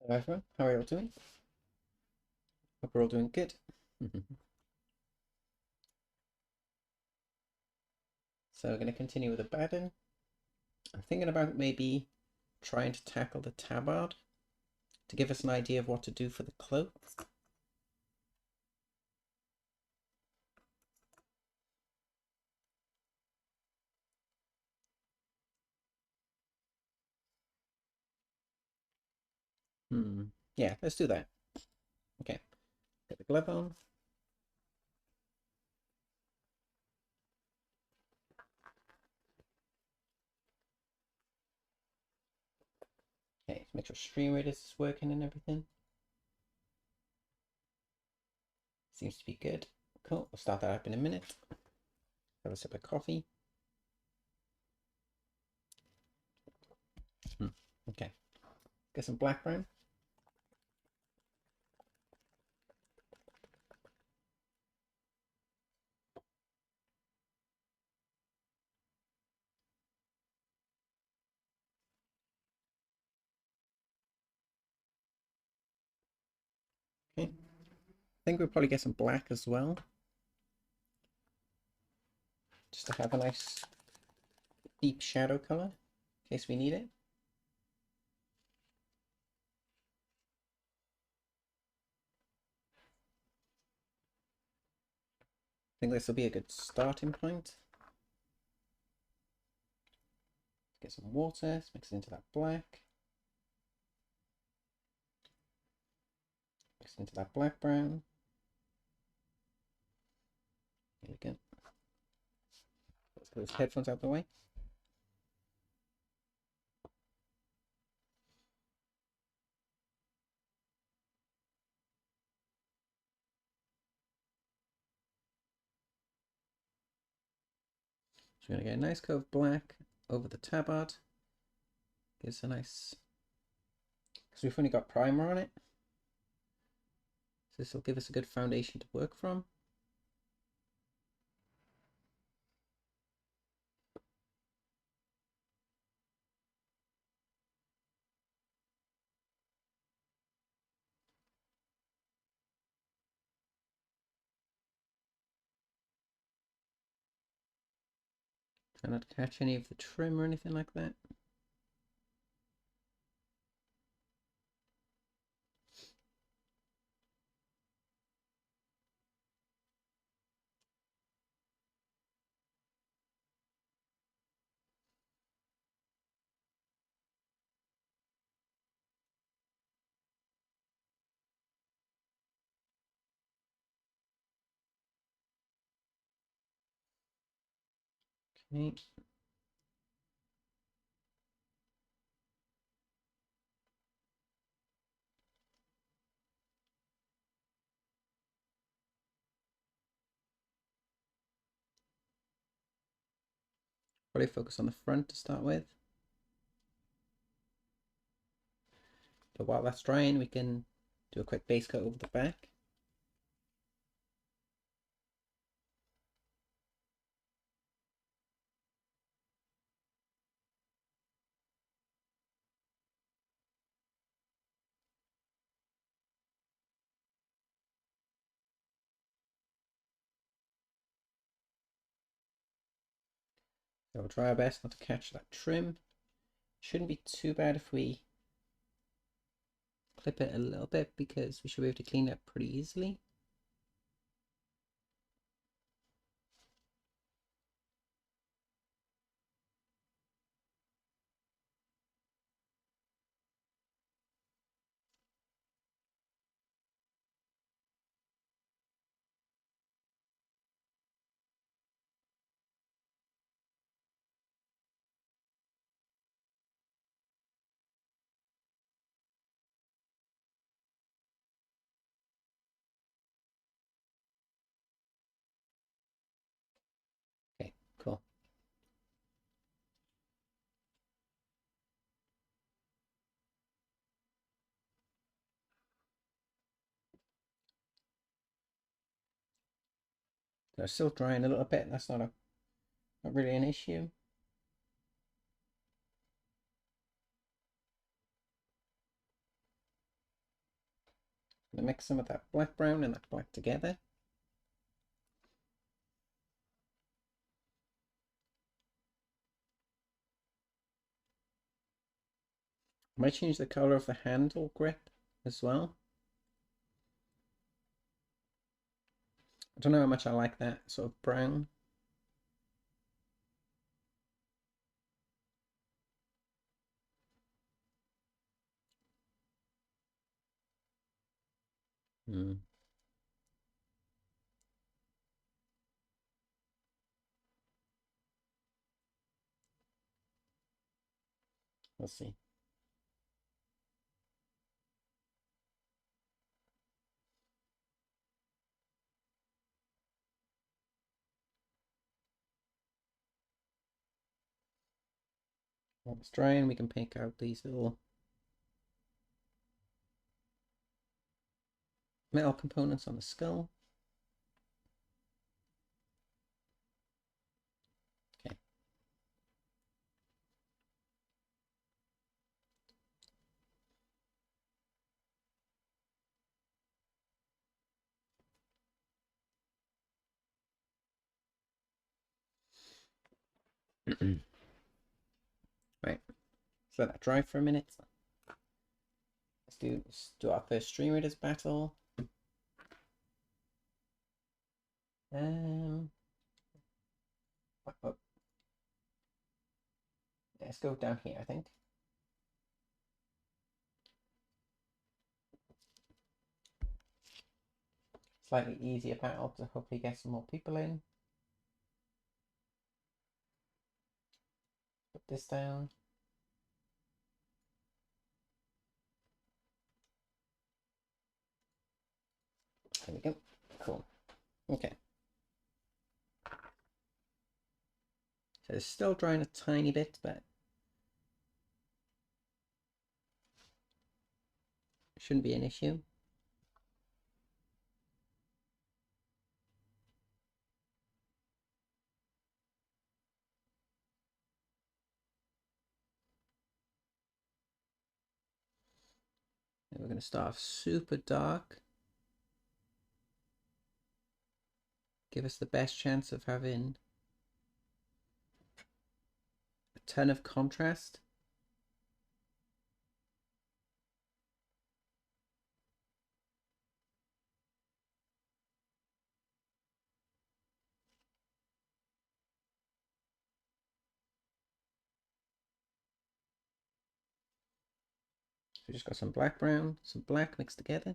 Hello everyone, how are you all doing? Hope we're all doing good. So we're going to continue with Abaddon. I'm thinking about maybe trying to tackle the tabard to give us an idea of what to do for the cloak. Yeah, let's do that. Okay, get the glove on. Okay, make sure stream rate is working and everything. Seems to be good. Cool, we'll start that up in a minute. Have a sip of coffee. Okay, get some black brown. Okay, I think we'll probably get some black as well, just to have a nice deep shadow color in case we need it. I think this will be a good starting point. Get some water, let's mix it into that black. Mix it into that black brown. There we go. Let's get those headphones out of the way. So we're going to get a nice coat of black over the tabard. Gives a nice, because we've only got primer on it. So this will give us a good foundation to work from. Try not to catch any of the trim or anything like that. Okay. Probably focus on the front to start with. But while that's drying, we can do a quick base coat over the back. So we'll try our best not to catch that trim. Shouldn't be too bad if we clip it a little bit, because we should be able to clean it up pretty easily. Okay, cool. They're still drying a little bit. That's not really an issue. I'm gonna mix some of that black brown and that black together. I might change the color of the handle grip as well. I don't know how much I like that sort of brown. We'll see. While it's drying, we can pick out these little metal components on the skull. Okay. Right. Let's let that dry for a minute. Let's do our first Stream Raiders battle. Oh. Let's go down here, I think. Slightly easier battle to hopefully get some more people in. Put this down. There we go. Cool. Okay. So it's still drying a tiny bit, but shouldn't be an issue. And we're going to start off super dark. Give us the best chance of having a ton of contrast. We just got some black brown, some black mixed together.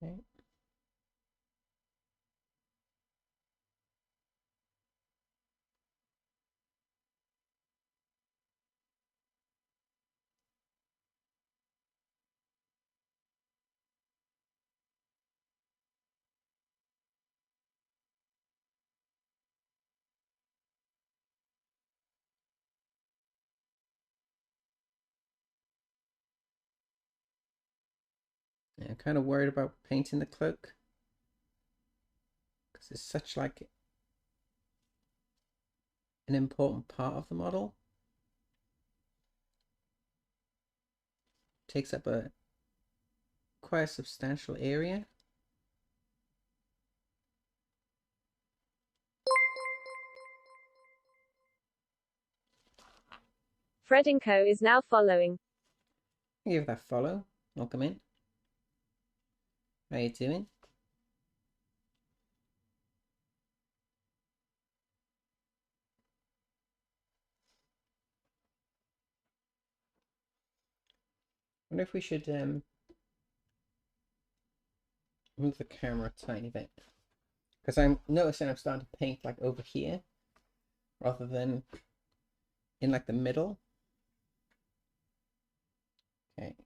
Okay. Yeah, I'm kind of worried about painting the cloak because it's such like an important part of the model. Takes up quite a substantial area. Fred & Co is now following. Give that follow. Welcome in. How you doing? I wonder if we should move the camera a tiny bit. Because I'm noticing I'm starting to paint like over here rather than in like the middle. Okay.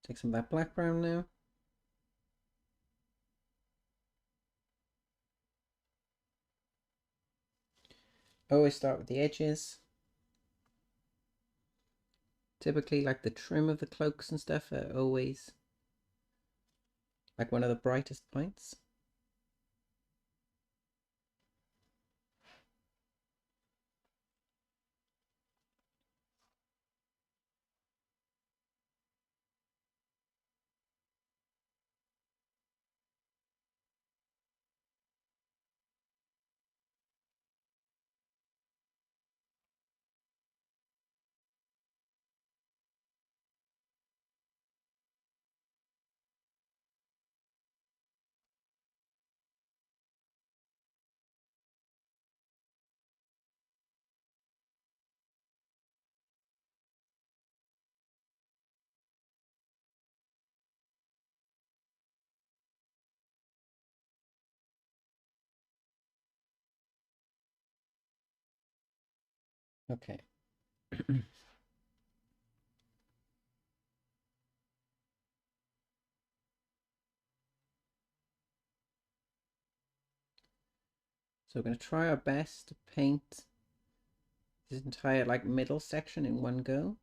Take some of that black brown now. Always start with the edges. Typically, like the trim of the cloaks and stuff are always like one of the brightest points. Okay. So we're going to try our best to paint this entire like middle section in one go.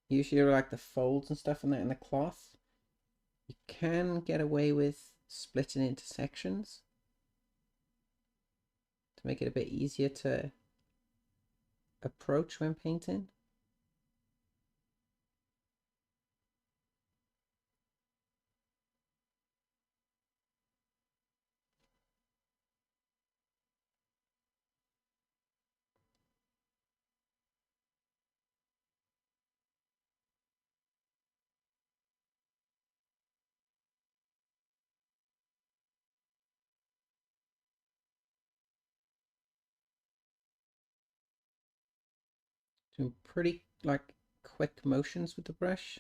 Usually like the folds and stuff in the cloth, you can get away with splitting into sections to make it a bit easier to approach when painting. Doing pretty like quick motions with the brush.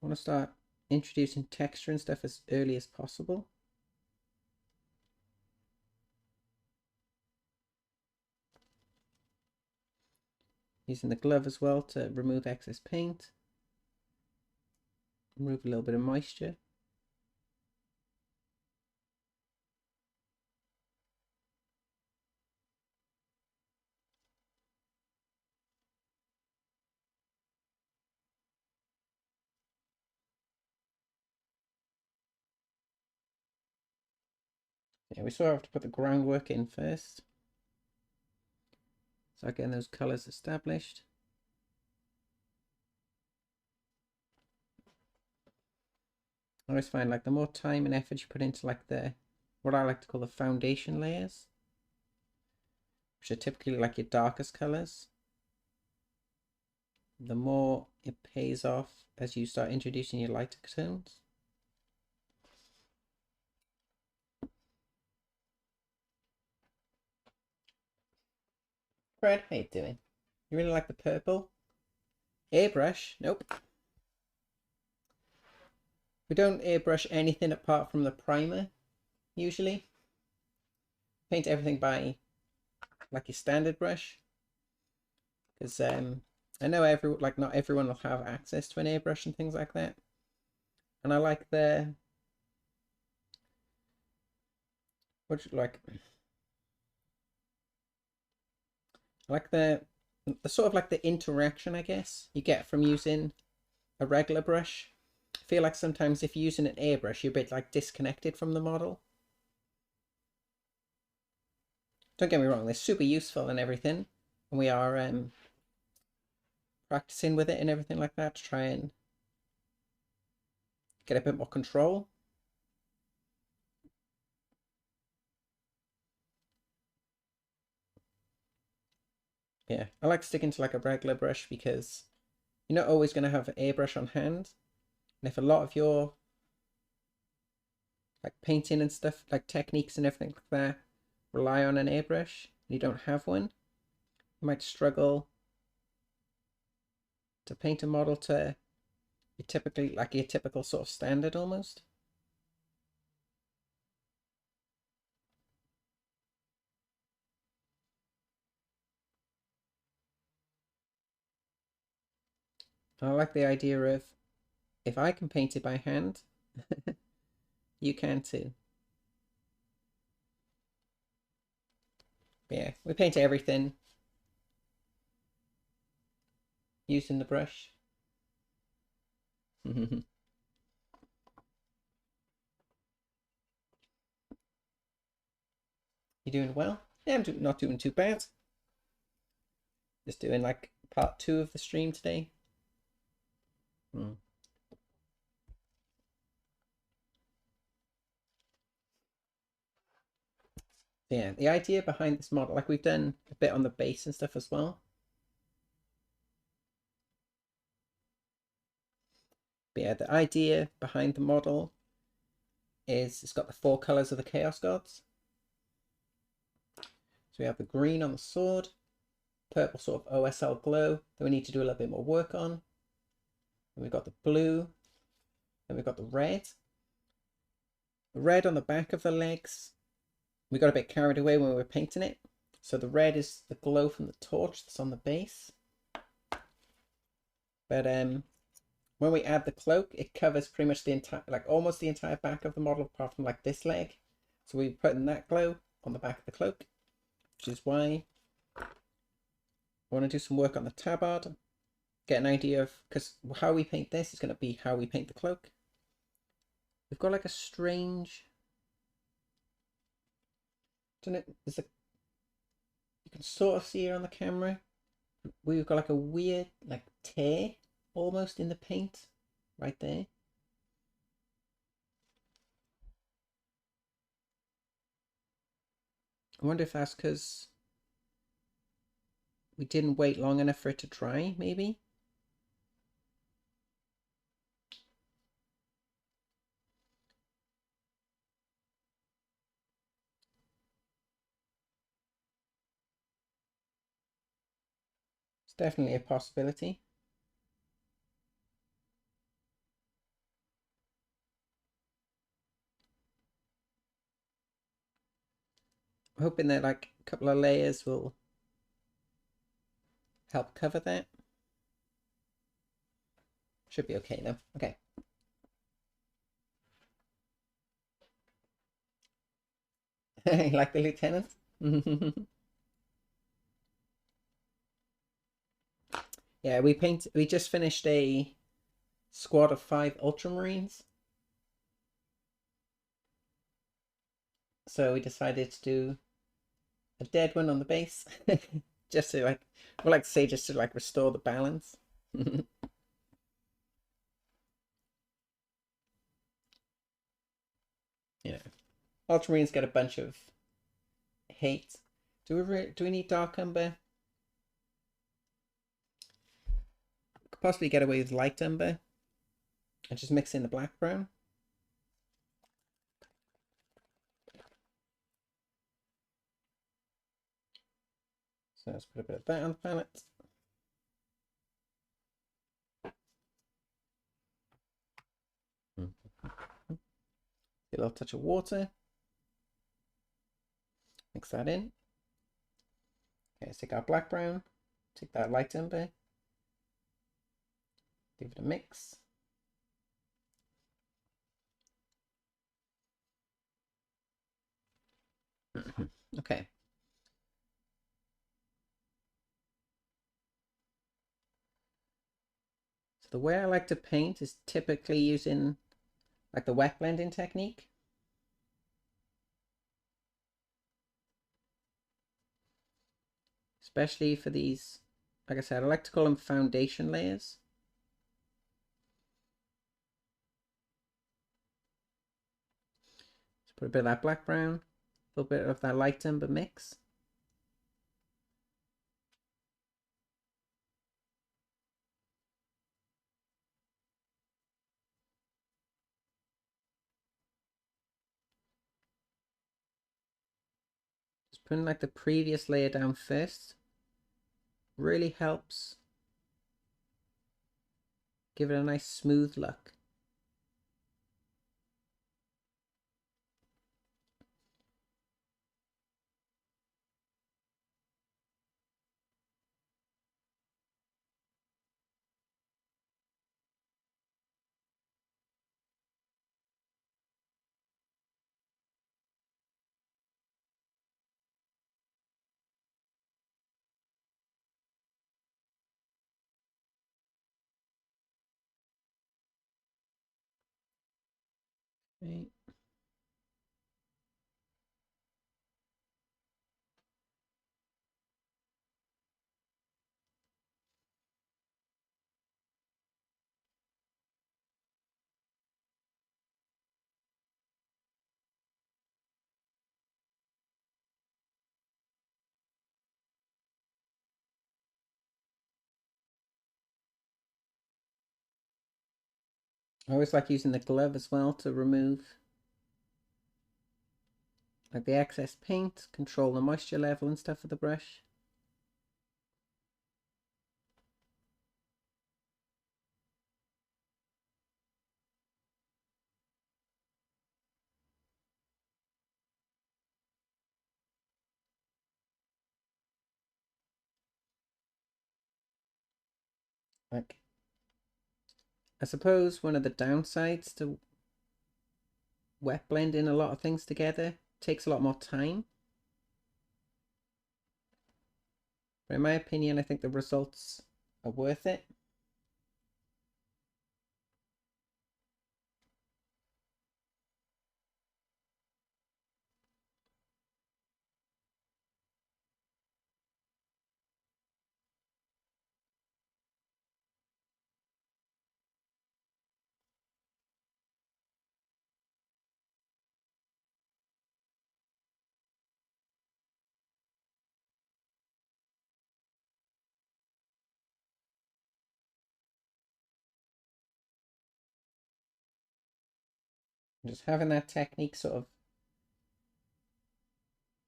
I want to start introducing texture and stuff as early as possible. Using the glove as well to remove excess paint. Remove a little bit of moisture. Yeah, we still have to put the groundwork in first. So getting those colors established. I always find like the more time and effort you put into like the, what I like to call the foundation layers, which are typically like your darkest colors, the more it pays off as you start introducing your lighter tones. Fred, how you doing? You really like the purple? Airbrush? Nope. We don't airbrush anything apart from the primer, usually. Paint everything by like your standard brush. Because I know not everyone will have access to an airbrush and things like that. And I like the, I like the sort of like the interaction, I guess, you get from using a regular brush. I feel like sometimes if you're using an airbrush, you're a bit like disconnected from the model. Don't get me wrong, they're super useful and everything, and we are practicing with it and everything like that to try and get a bit more control. Yeah, I like sticking to like a regular brush because you're not always going to have an airbrush on hand. And if a lot of your like painting and stuff, like techniques and everything like that, rely on an airbrush and you don't have one, you might struggle to paint a model to typically like your typical sort of standard almost. I like the idea of, if I can paint it by hand, you can too. But yeah, we paint everything using the brush. You doing well? Yeah, I'm not doing too bad. Just doing like part 2 of the stream today. Yeah, the idea behind this model, like we've done a bit on the base and stuff as well. But yeah, the idea behind the model is it's got the 4 colors of the Chaos Gods. So we have the green on the sword, purple sort of OSL glow that we need to do a little bit more work on. And we've got the blue, and we've got the red. The red on the back of the legs, we got a bit carried away when we were painting it. So the red is the glow from the torch that's on the base. But when we add the cloak, it covers pretty much the entire, like almost the entire back of the model apart from like this leg. So we put in that glow on the back of the cloak, which is why I want to do some work on the tabard, get an idea of, because how we paint this is going to be how we paint the cloak. We've got like a strange, don't know, there's a, you can sort of see it on the camera. We've got like a weird like tear almost in the paint right there. I wonder if that's because we didn't wait long enough for it to dry, maybe. It's definitely a possibility. I'm hoping that like a couple of layers will help cover that. Should be okay though. Okay. Like the lieutenant? Yeah, we just finished a squad of 5 Ultramarines. So we decided to do a dead one on the base. Just to like, we like to say just to like restore the balance. Yeah. Ultramarines get a bunch of hate. Do we need Dark Umber? Could possibly get away with Light Umber and just mix in the black brown. So let's put a bit of that on the palette. Get a little touch of water. Mix that in. Okay, let's take our black brown, take that light umber, give it a mix. Okay. So the way I like to paint is typically using like the wet blending technique. Especially for these, like I said, I like to call them foundation layers. Let's put a bit of that black brown, a little bit of that light umber mix. Putting like the previous layer down first really helps give it a nice smooth look. Okay. I always like using the glove as well to remove like the excess paint, control the moisture level and stuff with the brush. Like, I suppose one of the downsides to wet blending a lot of things together takes a lot more time. But in my opinion, I think the results are worth it. Just having that technique sort of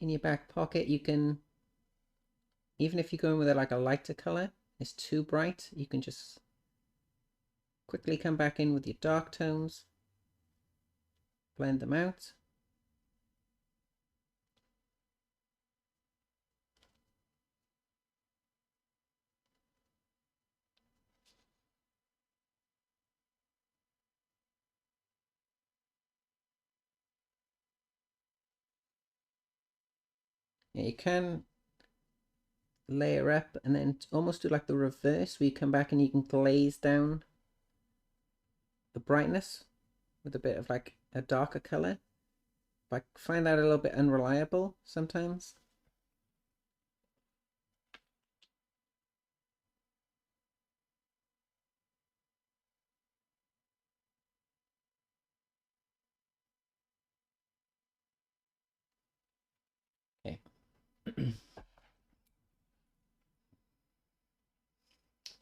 in your back pocket, you can, even if you go in with like a lighter color, it's too bright, you can just quickly come back in with your dark tones, blend them out. Yeah, you can layer up and then almost do like the reverse, where you come back and you can glaze down the brightness with a bit of like a darker color. But I find that a little bit unreliable sometimes. Okay.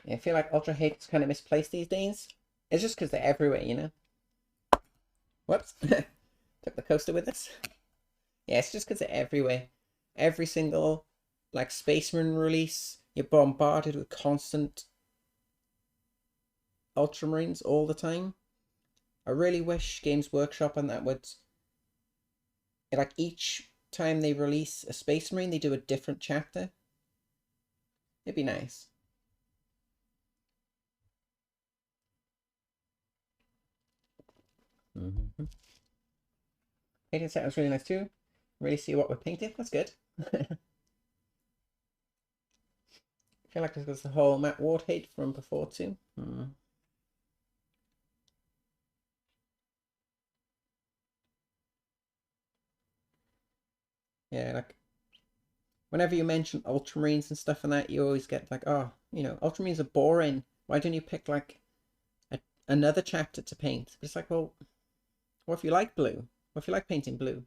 Yeah, I feel like Ultra Hate's kind of misplaced these days. It's just because they're everywhere, you know? Whoops. Took the coaster with us. Yeah, it's just because they're everywhere. Every single, like, Space Marine release, you're bombarded with constant Ultramarines all the time. I really wish Games Workshop and that would, like, each time they release a Space Marine, they do a different chapter. It'd be nice. Painting set was really nice too. Really see what we're painting. That's good. I feel like this was the whole Matt Ward hate from before too. Yeah, like whenever you mention Ultramarines and stuff and that, you always get like, oh, you know, Ultramarines are boring. Why don't you pick like another chapter to paint? But it's like, well, what if you like blue? What if you like painting blue?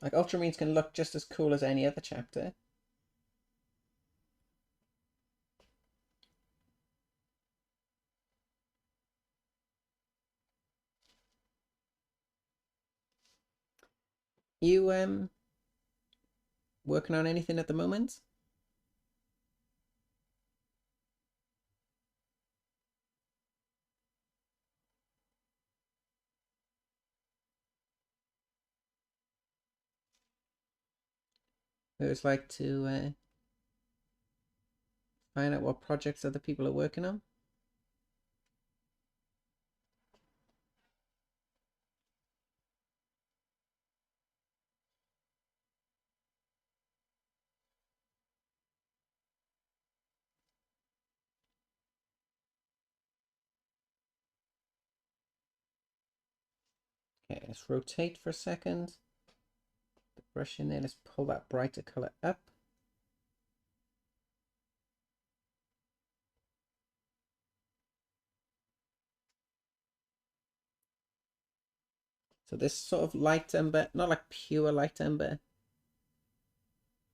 Like Ultramarines can look just as cool as any other chapter. You working on anything at the moment? I always like to find out what projects other people are working on. Okay, let's rotate for a second. The brush in there, let's pull that brighter color up. So this sort of light umber, not like pure light umber.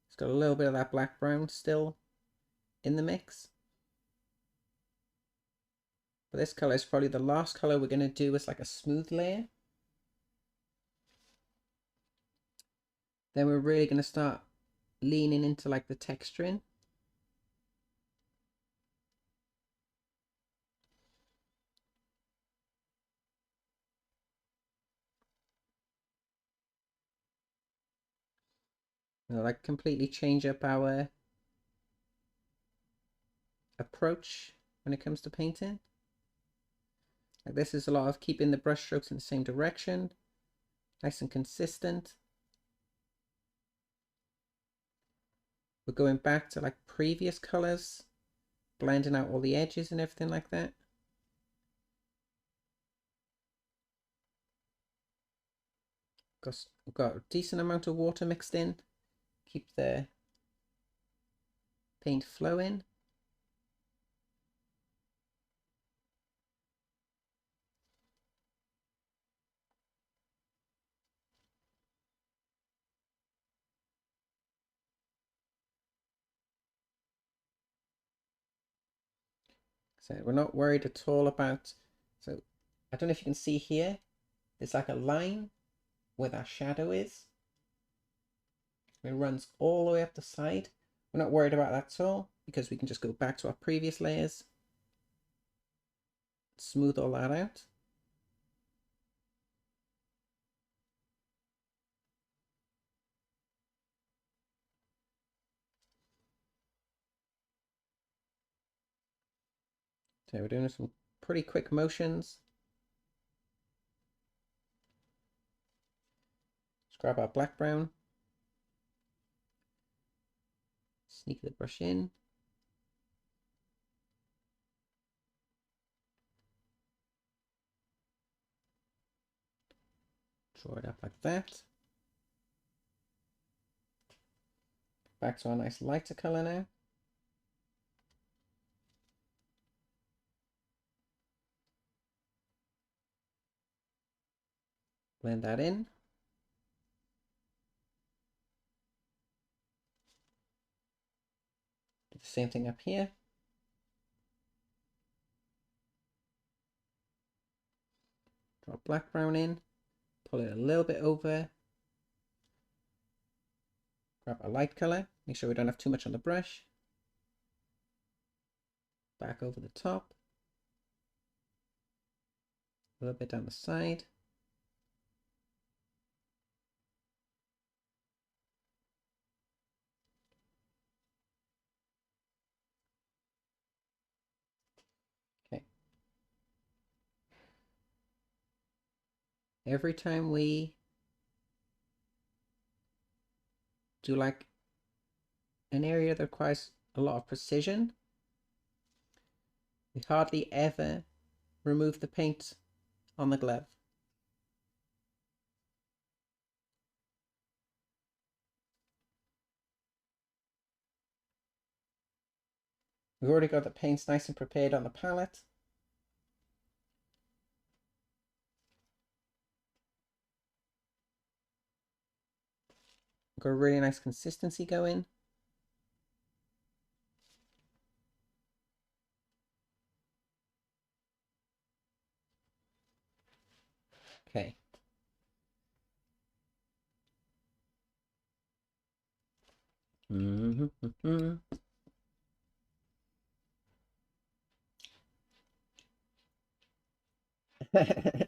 It's got a little bit of that black brown still in the mix. But this color is probably the last color we're going to do as like a smooth layer. Then we're really going to start leaning into like the texturing. We'll like completely change up our approach when it comes to painting. Like this is a lot of keeping the brush strokes in the same direction, nice and consistent. We're going back to like previous colors, blending out all the edges and everything like that. We've got a decent amount of water mixed in, keep the paint flowing. So we're not worried at all about, so I don't know if you can see here, there's like a line where that shadow is. It runs all the way up the side. We're not worried about that at all because we can just go back to our previous layers, smooth all that out. So we're doing some pretty quick motions. Let's grab our black brown, sneak the brush in. Draw it up like that. Back to our nice lighter color now. Blend that in. Do the same thing up here. Draw black brown in, pull it a little bit over. Grab a light color, make sure we don't have too much on the brush. Back over the top. A little bit down the side. Okay. Every time we do like an area that requires a lot of precision, we hardly ever remove the paint on the glove. We've already got the paints nice and prepared on the palette. We've got a really nice consistency going. Okay.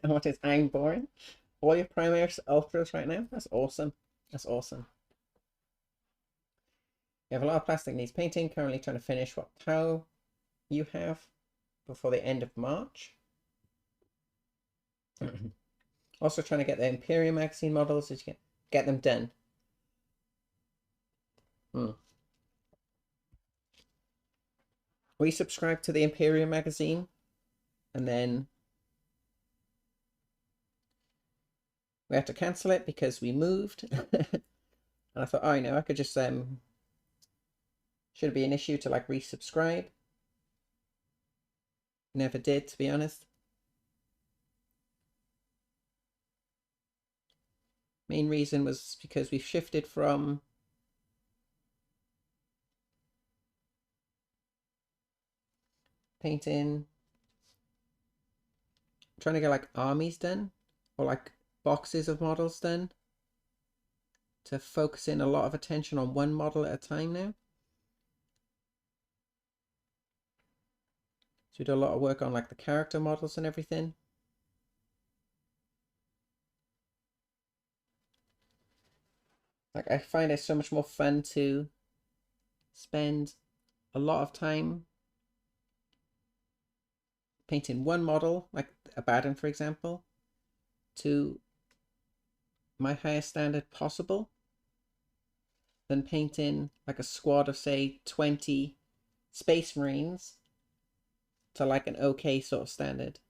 What is I'm boring? All your primaries ultras right now? That's awesome. That's awesome. You have a lot of plastic needs painting. Currently trying to finish what POW you have before the end of March. Also trying to get the Imperium magazine models. Did you get them done? We subscribed to the Imperium magazine, and then we had to cancel it because we moved. And I thought, oh, I could just should be an issue to like resubscribe. Never did, to be honest. Main reason was because we've shifted from painting, trying to get like armies done or like boxes of models done, to focusing a lot of attention on one model at a time now. So we do a lot of work on like the character models and everything. Like I find it so much more fun to spend a lot of time painting one model, like Abaddon, for example, to my highest standard possible, than painting like a squad of, say, 20 Space Marines to like an okay sort of standard.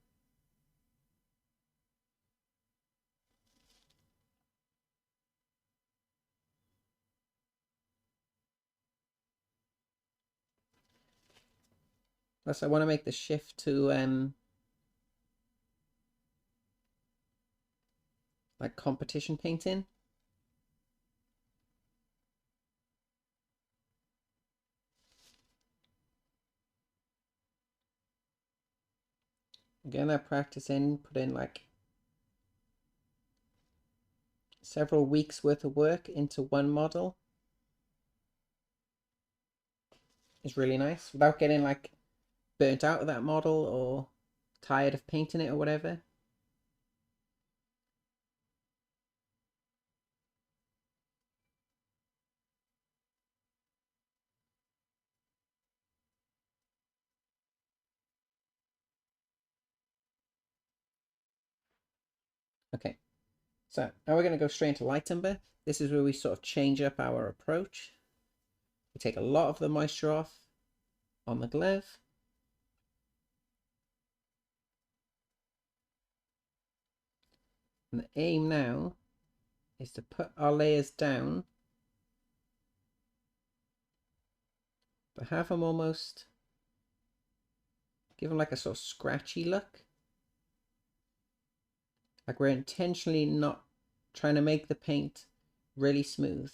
Plus, I want to make the shift to like competition painting. Again, that practice in, put in like several weeks worth of work into one model is really nice without getting like burnt out of that model or tired of painting it or whatever. Okay, so now we're going to go straight into light umber. This is where we sort of change up our approach. We take a lot of the moisture off on the glove. And the aim now is to put our layers down, but have them almost, give them like a sort of scratchy look. Like we're intentionally not trying to make the paint really smooth.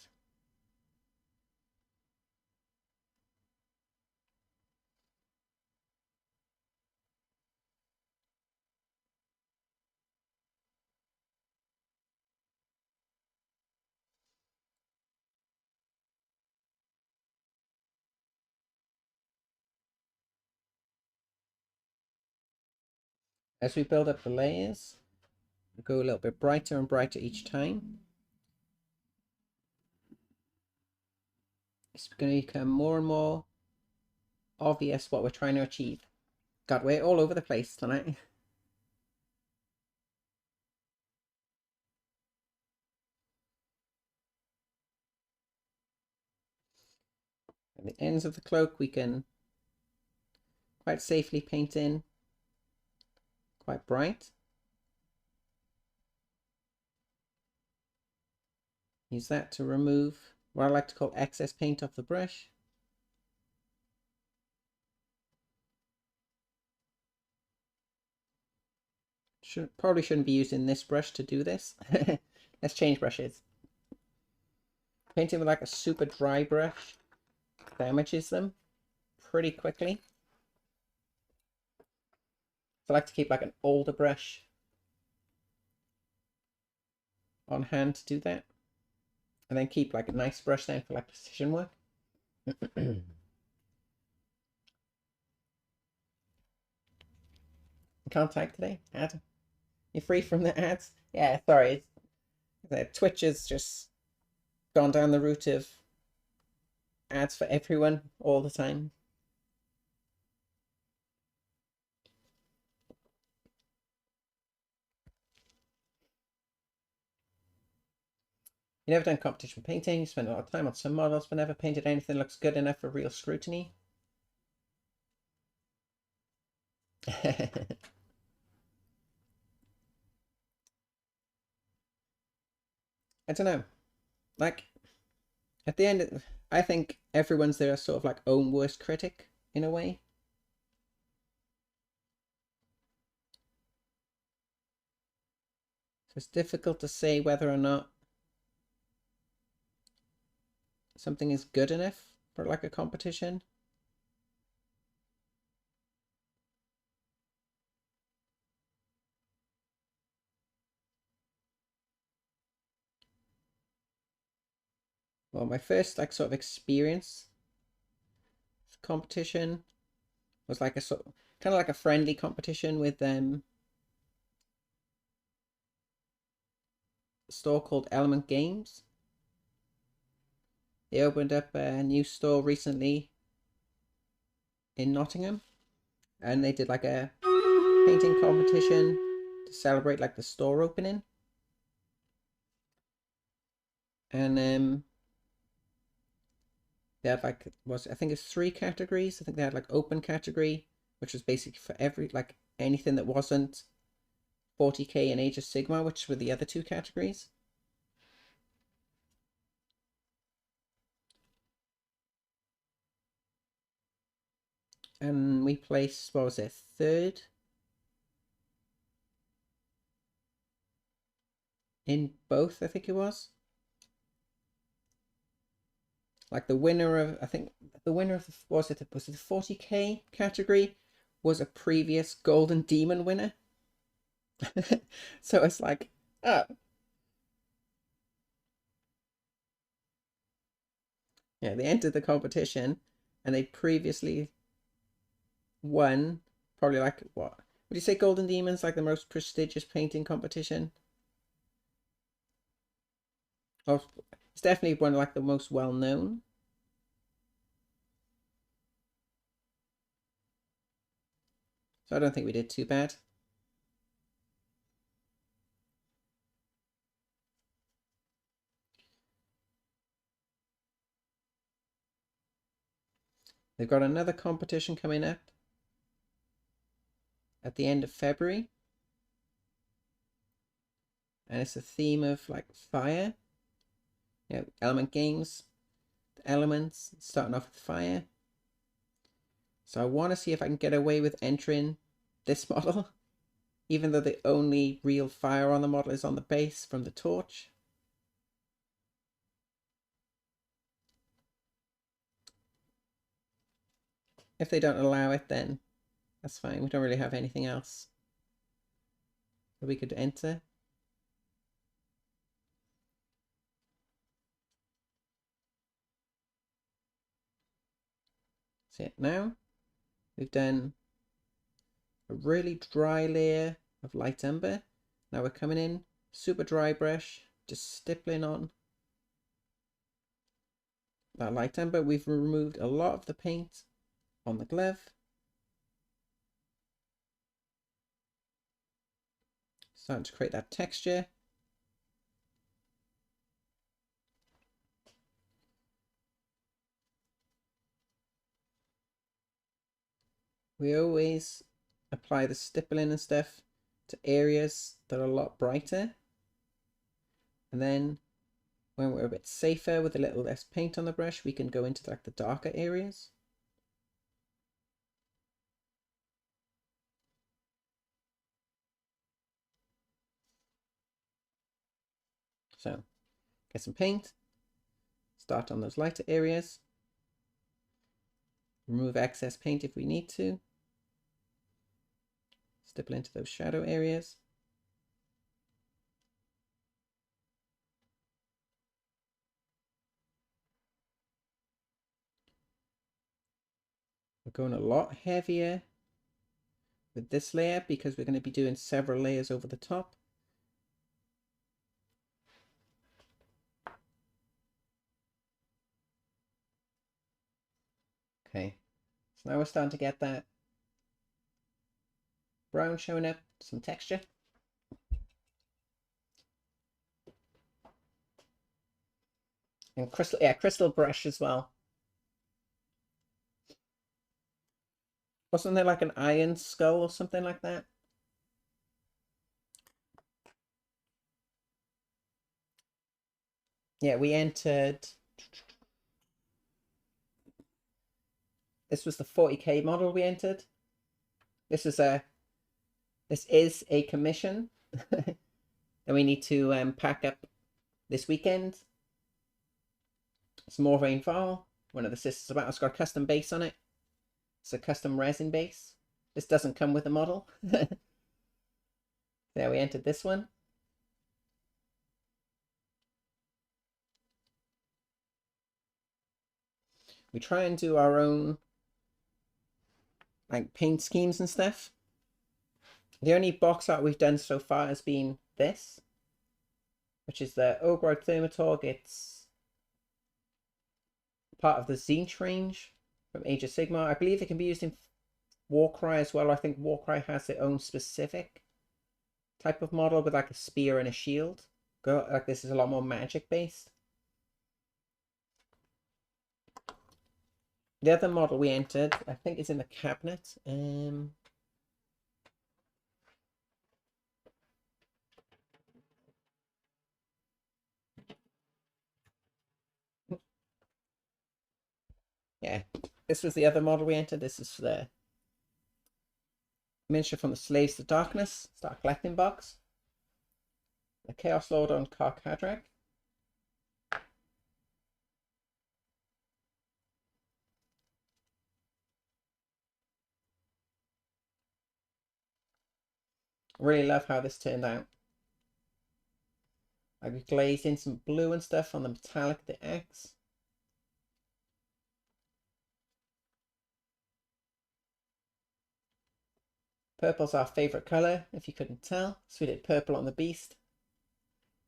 As we build up the layers, we go a little bit brighter and brighter each time. It's going to become more and more obvious what we're trying to achieve. God, we're all over the place tonight. At the ends of the cloak we can quite safely paint in quite bright. Use that to remove what I like to call excess paint off the brush. Probably shouldn't be using this brush to do this. Let's change brushes. Painting with like a super dry brush damages them pretty quickly. So I like to keep like an older brush on hand to do that. And then keep like a nice brush then for like precision work. Can't tag today? Ad? You're free from the ads? Yeah, sorry. Twitch has just gone down the route of ads for everyone all the time. You never done competition painting, you spend a lot of time on some models, but never painted anything that looks good enough for real scrutiny. I don't know. Like, at the end, I think everyone's their sort of like own worst critic in a way. So it's difficult to say whether or not something is good enough for like a competition. Well, my first like sort of experience competition was like a sort of kind of like a friendly competition with a store called Element Games. They opened up a new store recently in Nottingham, and they did like a painting competition to celebrate like the store opening. And they had like I think it's 3 categories. I think they had like open category, which was basically for every like anything that wasn't 40k and Age of Sigmar, which were the other 2 categories. And we placed, what was it, 3rd in both, I think it was. Like the winner of, I think the winner of was it the 40k category was a previous Golden Demon winner. So it's like, oh. Yeah, they entered the competition and they previously won probably like what? Would you say Golden Demon's like the most prestigious painting competition? Oh, it's definitely one of like the most well known. So I don't think we did too bad. They've got another competition coming up at the end of February. And it's a theme of like fire. You know, element games, the elements, starting off with fire. So I want to see if I can get away with entering this model, even though the only real fire on the model is on the base from the torch. If they don't allow it, then that's fine. We don't really have anything else that we could enter. See it now. We've done a really dry layer of light umber. Now we're coming in, super dry brush, just stippling on that light umber. We've removed a lot of the paint on the glove. Starting to create that texture. We always apply the stippling and stuff to areas that are a lot brighter. And then when we're a bit safer with a little less paint on the brush, we can go into like the darker areas. So get some paint, start on those lighter areas, remove excess paint if we need to, stipple into those shadow areas. We're going a lot heavier with this layer because we're going to be doing several layers over the top. Okay, so now we're starting to get that brown showing up, some texture. And crystal brush as well. Wasn't there like an iron skull or something like that? Yeah, we entered. This was the 40k model we entered. This is a commission that we need to pack up this weekend. It's more rainfall. One of the sisters about it's got a custom base on it. It's a custom resin base. This doesn't come with the model. There, we entered this one. We try and do our own like paint schemes and stuff. The only box art we've done so far has been this, which is the Ogre Thermatorg. It's part of the Zinch range from Age of Sigmar. I believe it can be used in Warcry as well. I think Warcry has their own specific type of model with like a spear and a shield. Like this is a lot more magic based. The other model we entered, I think, is in the cabinet. Yeah, this was the other model we entered. This is the miniature from the Slaves to Darkness Start Collecting box. The Chaos Lord on Karkadrak. Really love how this turned out. Like we glazed in some blue and stuff on the metallic of the X. Purple's our favourite colour, if you couldn't tell. So we did purple on the beast.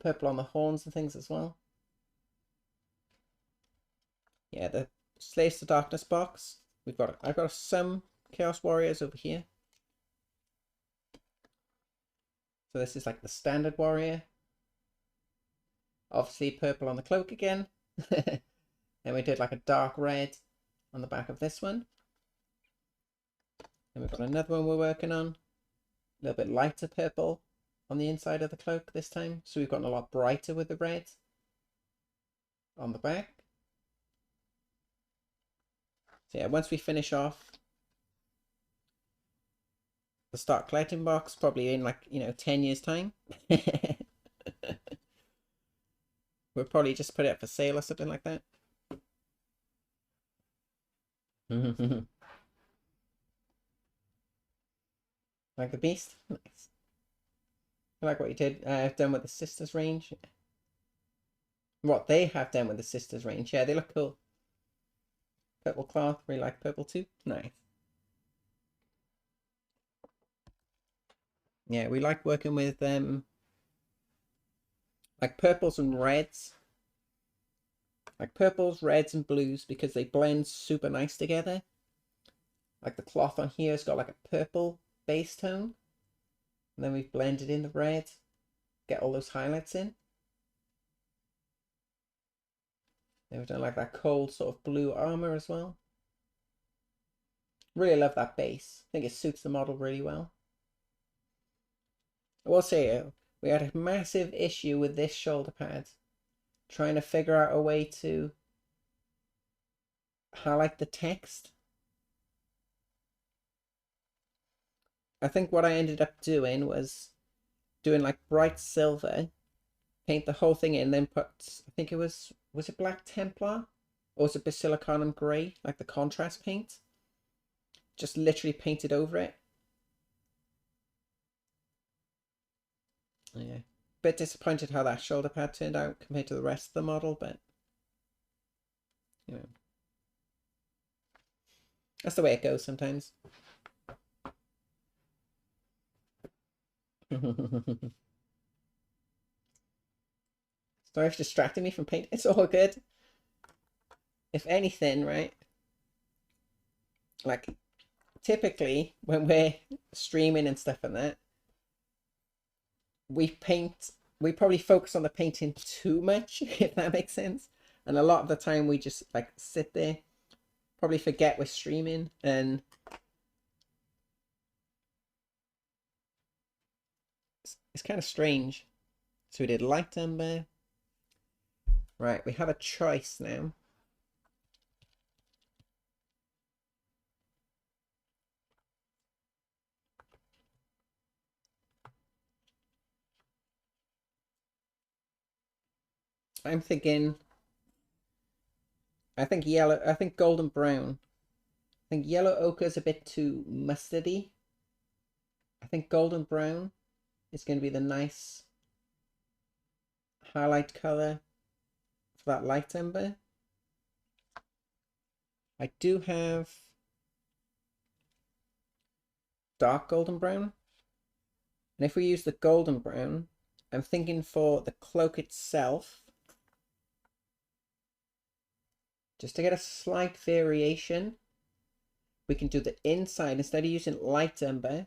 Purple on the horns and things as well. Yeah, the Slaves to Darkness box. I've got some Chaos Warriors over here. So this is like the standard warrior. Obviously purple on the cloak again. And we did like a dark red on the back of this one. And we've got another one we're working on. A little bit lighter purple on the inside of the cloak this time. So we've gotten a lot brighter with the red on the back. So yeah, once we finish off the Start Collecting box, probably in like, 10 years time. We'll probably just put it up for sale or something like that. Like the beast? Nice. I like what you did done with the Sisters range. What they have done with the Sisters range. Yeah, they look cool. Purple cloth, really like purple too. Nice. Yeah, we like working with like purples and reds. Like purples, reds, and blues because they blend super nice together. Like the cloth on here has got like a purple base tone. And then we've blended in the red. Get all those highlights in. Then we've done like that cold sort of blue armor as well. Really love that base. I think it suits the model really well. I will say we had a massive issue with this shoulder pad. Trying to figure out a way to highlight the text. I think what I ended up doing was doing like bright silver, paint the whole thing in, and then put, I think it was it Black Templar? Or was it Basilicanum Grey, like the contrast paint? Just literally painted over it. Yeah. Bit disappointed how that shoulder pad turned out compared to the rest of the model, but That's the way it goes sometimes. Sorry for distracting me from paint. It's all good. If anything, right? Like, typically, when we're streaming and stuff like that, we probably focus on the painting too much, if that makes sense. And a lot of the time we just like sit there, probably forget we're streaming, and it's kind of strange. So we did light umber. Right, we have a choice now. I'm thinking, I think yellow, I think golden brown. I think yellow ochre is a bit too mustardy. I think golden brown is going to be the nice highlight color for that light umber. I do have dark golden brown. And if we use the golden brown, I'm thinking for the cloak itself, just to get a slight variation, we can do the inside. Instead of using light umber,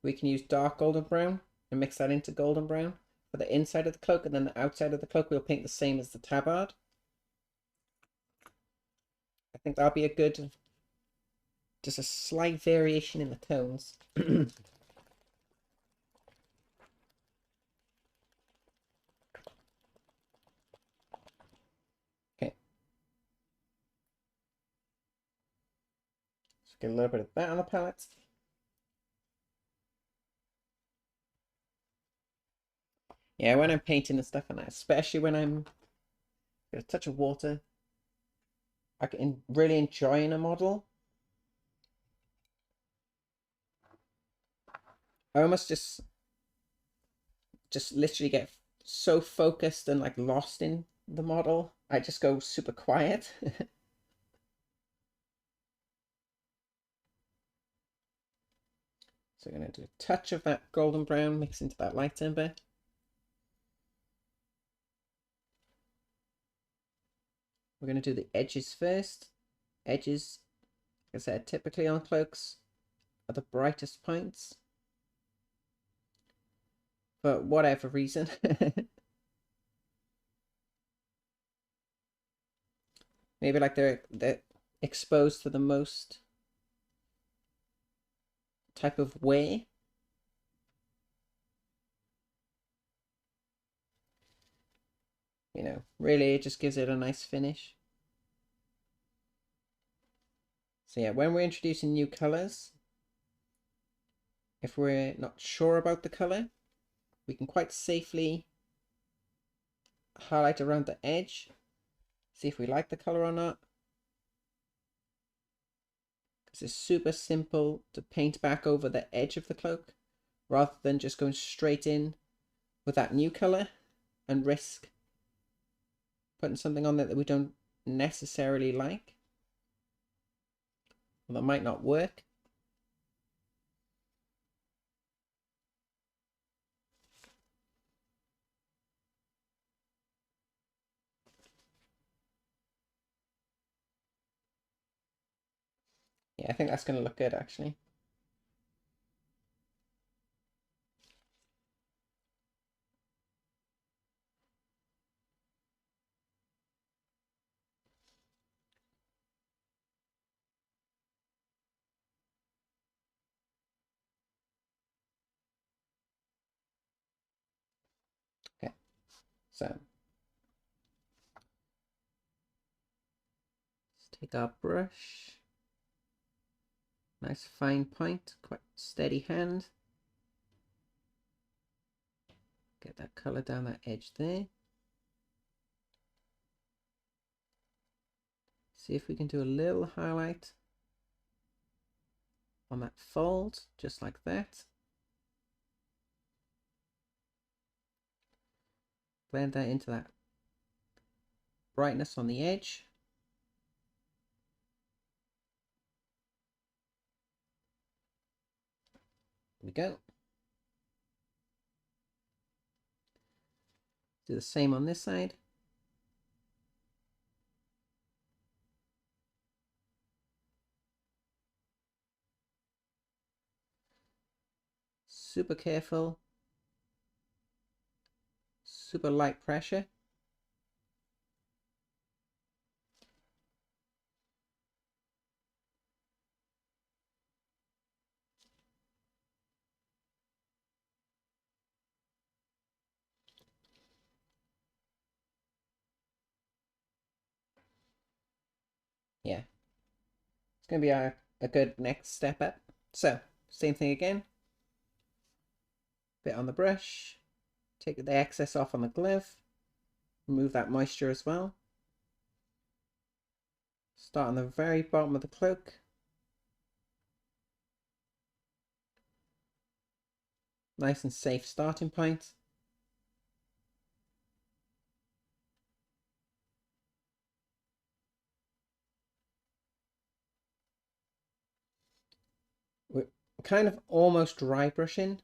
we can use dark golden brown and mix that into golden brown for the inside of the cloak, and then the outside of the cloak we'll paint the same as the tabard. I think that'll be a good, just a slight variation in the tones. Okay. Just get a little bit of that on the palette. Yeah, when I'm painting and stuff and that, especially when I'm got a touch of water, I can really enjoy in a model. I almost just literally get so focused and like lost in the model. I just go super quiet. So I'm going to do a touch of that golden brown mix into that light umber. We're going to do the edges first. Edges, like I said, typically on cloaks are the brightest points. For whatever reason. Maybe like they're exposed to the most type of way. You know, really it just gives it a nice finish. So yeah, when we're introducing new colors, if we're not sure about the color, we can quite safely highlight around the edge, see if we like the color or not. Because it's super simple to paint back over the edge of the cloak, rather than just going straight in with that new color and risk putting something on there that we don't necessarily like. Well, that might not work. Yeah, I think that's going to look good, actually. Okay, so let's take our brush. Nice fine point, quite steady hand. Get that color down that edge there. See if we can do a little highlight on that fold, just like that. Blend that into that brightness on the edge. we go. Do the same on this side. Super careful. Super light pressure. Yeah, it's going to be a good next step up. So, same thing again. Bit on the brush. Take the excess off on the glove. Remove that moisture as well. Start on the very bottom of the cloak. Nice and safe starting point. We're kind of almost dry brushing.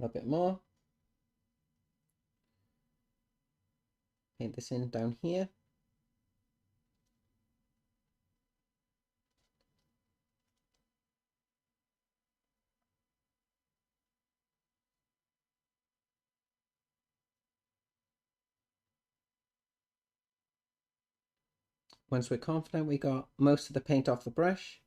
A little bit more. Paint this in down here. Once we're confident we got most of the paint off the brush,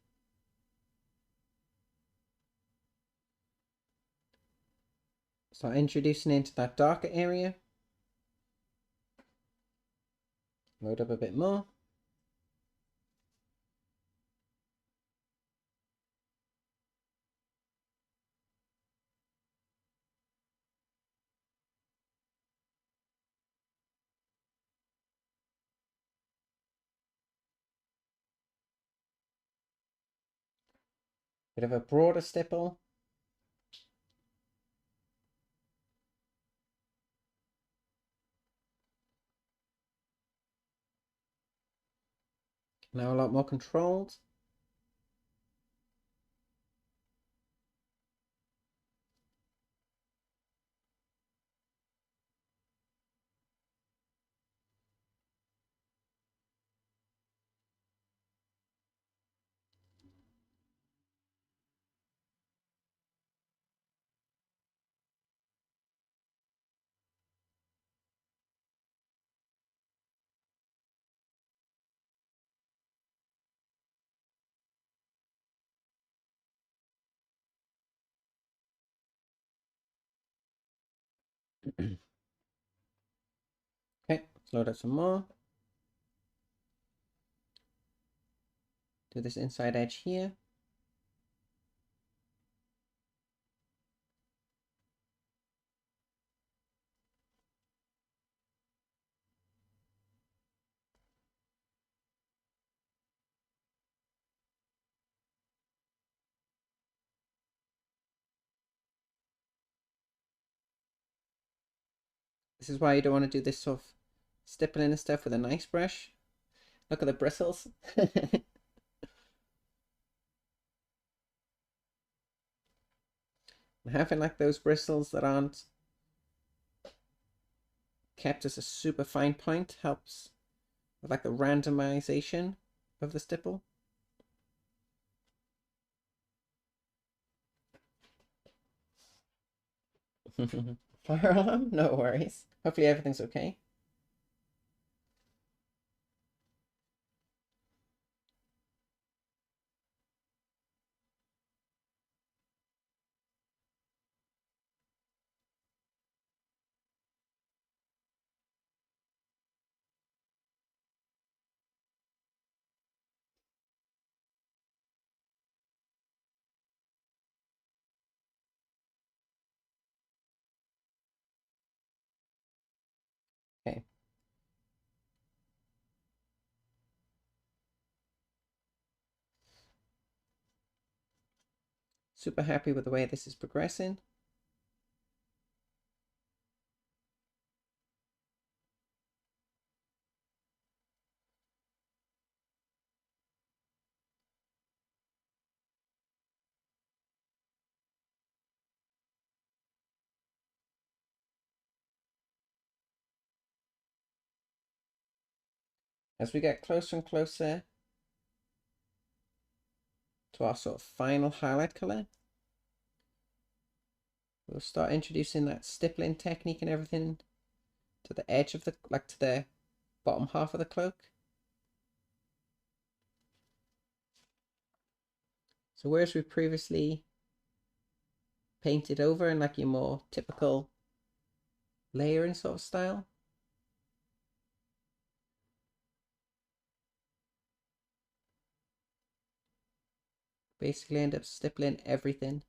start introducing into that darker area. Load up a bit more. Bit of a broader stipple. Now a lot more controlled. Okay, let's load up some more. Do this inside edge here. This is why you don't want to do this sort of stippling and stuff with a nice brush. Look at the bristles. Having like those bristles that aren't kept as a super fine point helps with like the randomization of the stipple. Fire alarm? No worries. Hopefully everything's okay. Okay. Super happy with the way this is progressing. as we get closer and closer to our sort of final highlight color, we'll start introducing that stippling technique and everything to the edge of the, like to the bottom half of the cloak. So whereas we previously painted over in like your more typical layering sort of style, basically end up stippling everything.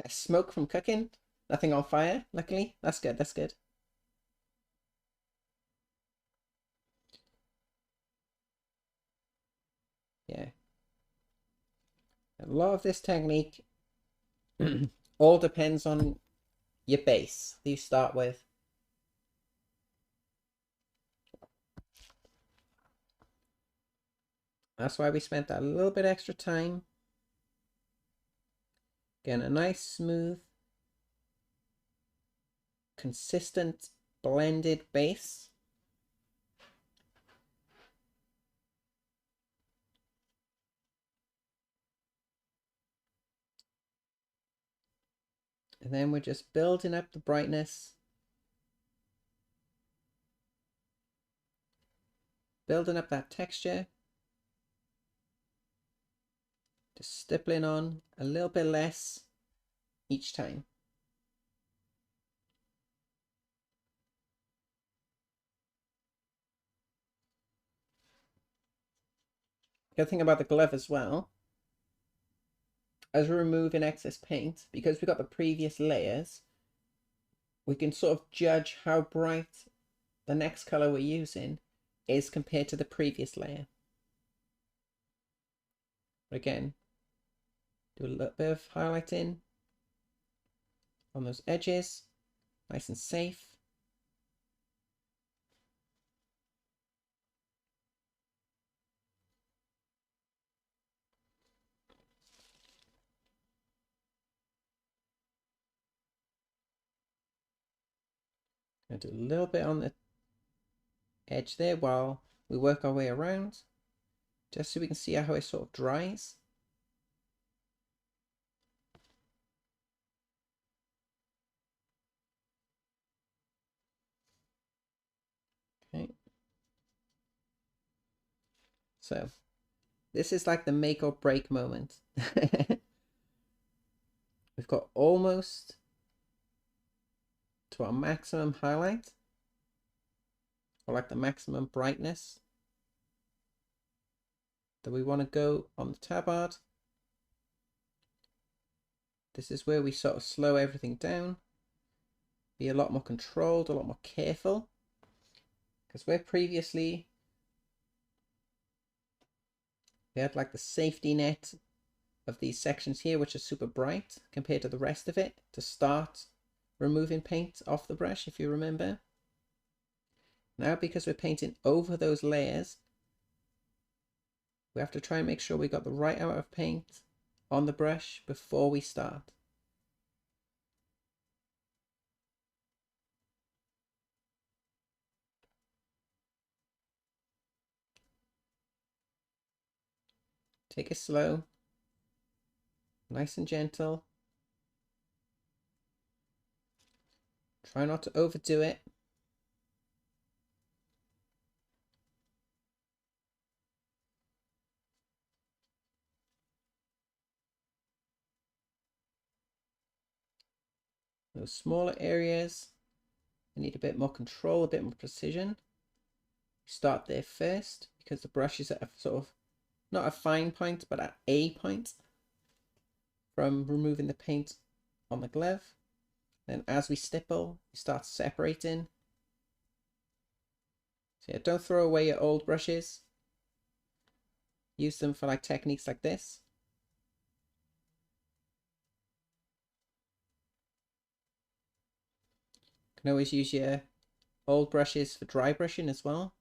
Smoke from cooking, nothing on fire, luckily. That's good, that's good. Yeah. A lot of this technique all depends on your base that you start with. That's why we spent that little bit extra time getting a nice, smooth, consistent, blended base. And then we're just building up the brightness, building up that texture, just stippling on a little bit less each time. Good thing about the glove as well, as we're removing excess paint, because we've got the previous layers, we can sort of judge how bright the next color we're using is compared to the previous layer. Again, do a little bit of highlighting on those edges, nice and safe. I'll do a little bit on the edge there while we work our way around, just so we can see how it sort of dries. Okay. So this is like the make or break moment. We've got almost to our maximum highlight, or like the maximum brightness that we want to go on the tabard. This is where we sort of slow everything down, be a lot more controlled, a lot more careful, because where previously we had like the safety net of these sections here, which are super bright compared to the rest of it, to start removing paint off the brush, if you remember. Now, because we're painting over those layers, we have to try and make sure we got the right amount of paint on the brush before we start. Take it slow, nice and gentle. Try not to overdo it. Those smaller areas, they need a bit more control, a bit more precision. Start there first, because the brush is at a sort of, not a fine point, but at a point from removing the paint on the glove. Then as we stipple, we start separating. So yeah, don't throw away your old brushes. Use them for like techniques like this. Can always use your old brushes for dry brushing as well,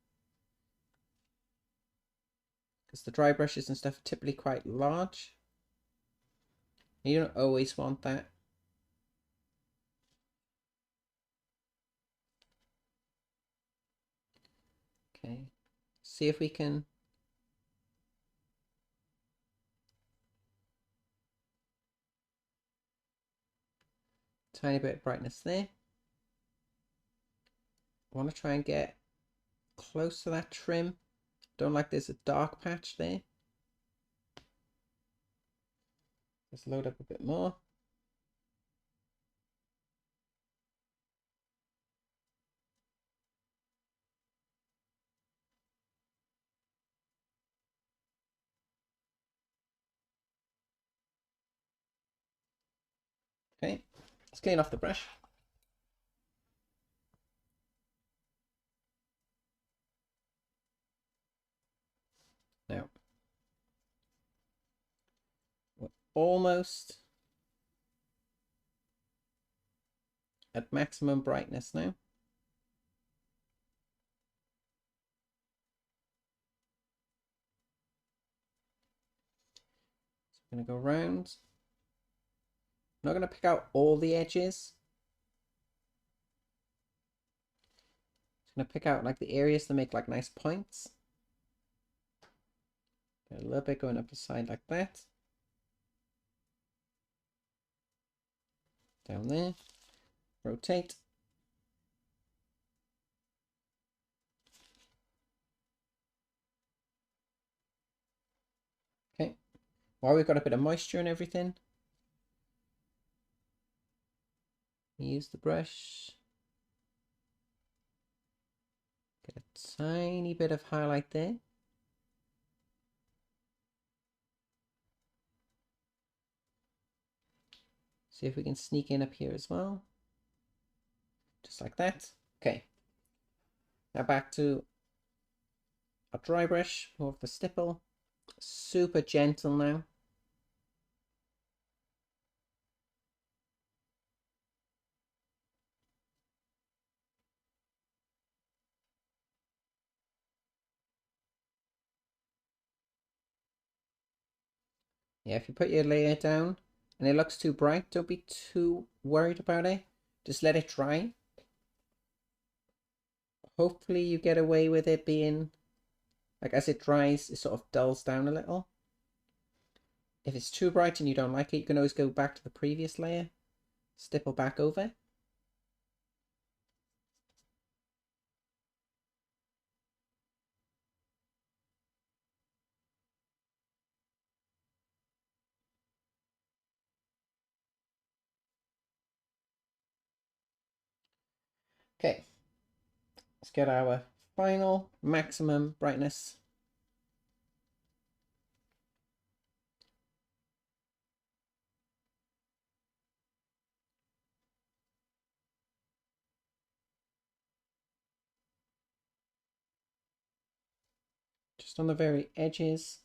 because the dry brushes and stuff are typically quite large. You don't always want that. Okay, see if we can tiny bit of brightness there. I want to try and get close to that trim. Don't like there's a dark patch there. Let's load up a bit more. Okay, let's clean off the brush. Now, we're almost at maximum brightness now. So I'm going to go around. I'm not going to pick out all the edges. I'm going to pick out like the areas that make like nice points. Get a little bit going up the side like that. Down there. Rotate. Okay. While we've got a bit of moisture and everything, use the brush. Get a tiny bit of highlight there. See if we can sneak in up here as well. Just like that. Okay. Now back to our dry brush, more of the stipple. Super gentle now. Yeah, if you put your layer down and it looks too bright, don't be too worried about it. Just let it dry. Hopefully you get away with it being, like as it dries, it sort of dulls down a little. If it's too bright and you don't like it, you can always go back to the previous layer, stipple back over. Okay, let's get our final maximum brightness. Just on the very edges.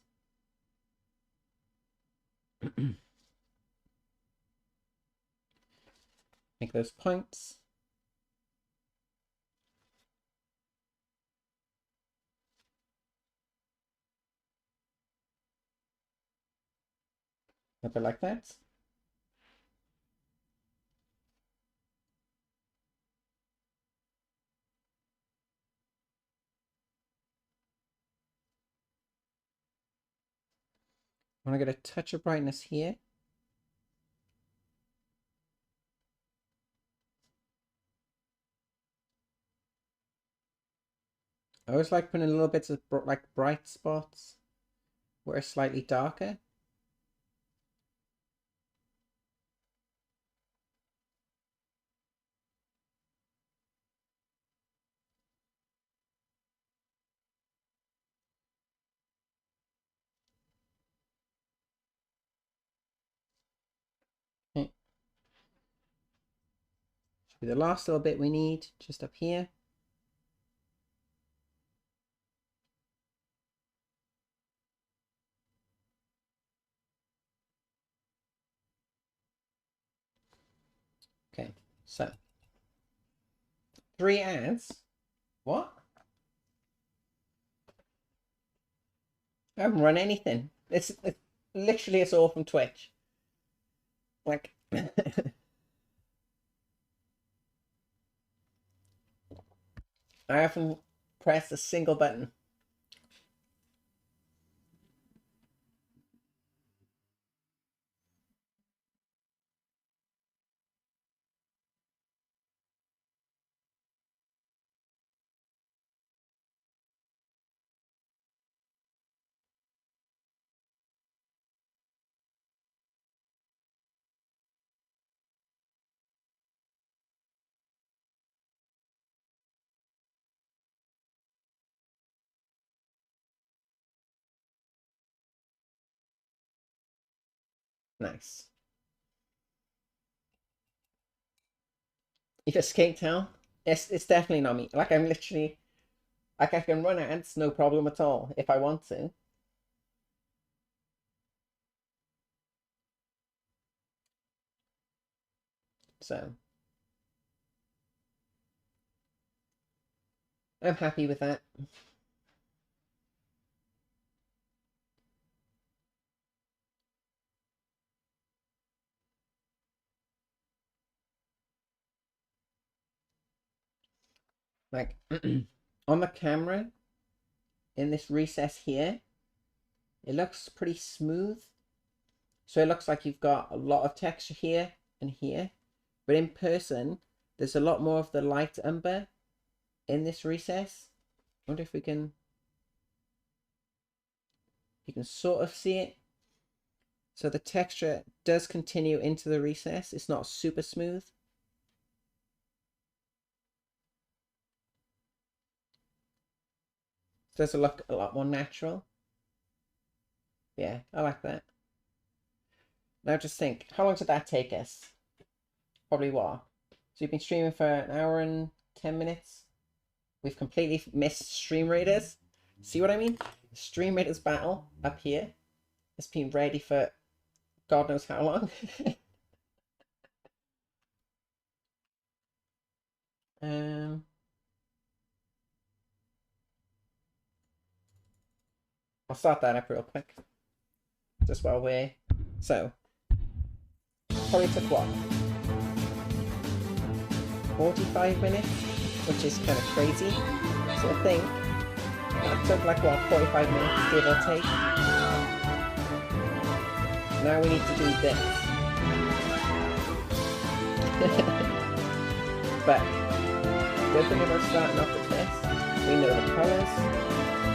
Make those points. A bit like that. I want to get a touch of brightness here. I always like putting a little bits of like bright spots where it's slightly darker. Okay. Should be the last little bit we need, just up here. Okay, so 3 ads? What? I haven't run anything. It's literally it's all from Twitch. Like I haven't pressed a single button. Nice. You just can't tell? It's definitely not me. Like I'm literally like I can run ads no problem at all if I want to. So I'm happy with that. Like on the camera in this recess here, it looks pretty smooth. So it looks like you've got a lot of texture here and here. But in person, there's a lot more of the light umber in this recess. I wonder if we can... You can sort of see it. So the texture does continue into the recess. It's not super smooth. It does look a lot more natural. Yeah, I like that. Now just think, how long did that take us? Probably what? So you've been streaming for an hour and 10 minutes? We've completely missed Stream Raiders. See what I mean? Stream Raiders battle up here has been ready for God knows how long. um, I'll start that up real quick. Just while we're... So, probably took what? 45 minutes? Which is kind of crazy. So I think that took like what, 45 minutes, give or take. Now we need to do this. But good thing about starting off with this, we know the colors,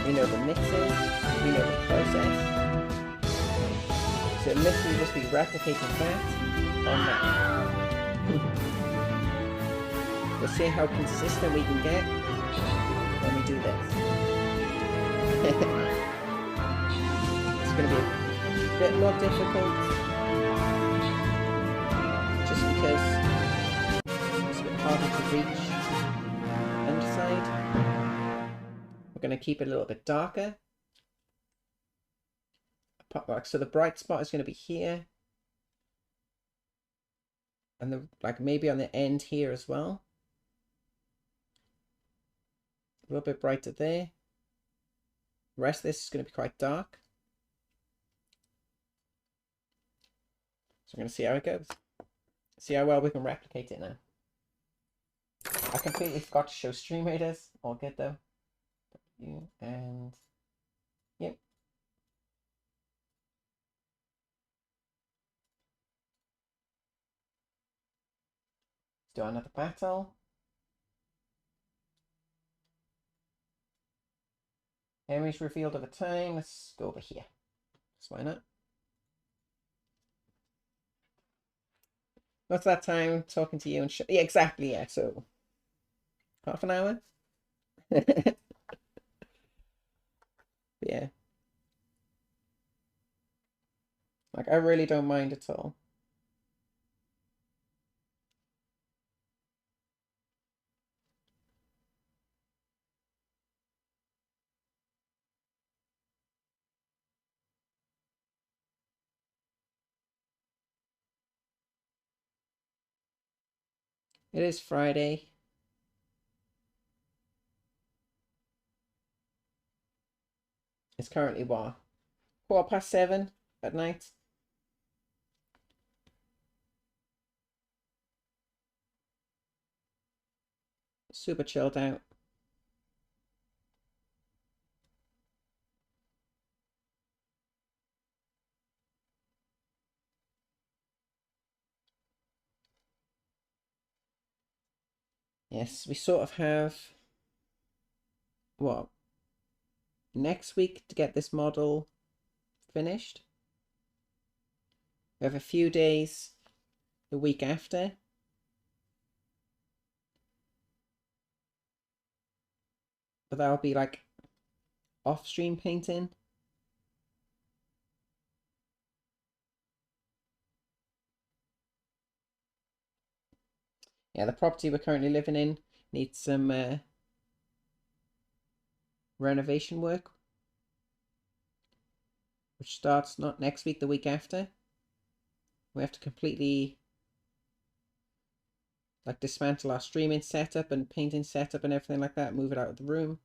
we know the mixes, we know the process. So literally just be replicating that on that. We'll see how consistent we can get when we do this. It's going to be a bit more difficult just because it's a bit harder to reach underside. We're going to keep it a little bit darker. So the bright spot is going to be here. And the maybe on the end here as well. A little bit brighter there. The rest of this is going to be quite dark. So I'm going to see how it goes. See how well we can replicate it now. I completely forgot to show Stream Raiders. All good though. And yep. Let's do another battle. Enemies revealed over time. Let's go over here. So why not? What's that time talking to you and yeah, exactly, yeah. So half an hour. Yeah. Like I really don't mind at all. It is Friday. It's currently what? 7:15 at night. Super chilled out. Yes, we sort of have what, next week to get this model finished. We have a few days the week after. But that'll be like off-stream painting. Yeah, the property we're currently living in needs some renovation work, which starts not next week, the week after. We have to completely like dismantle our streaming setup and painting setup and everything like that, move it out of the room.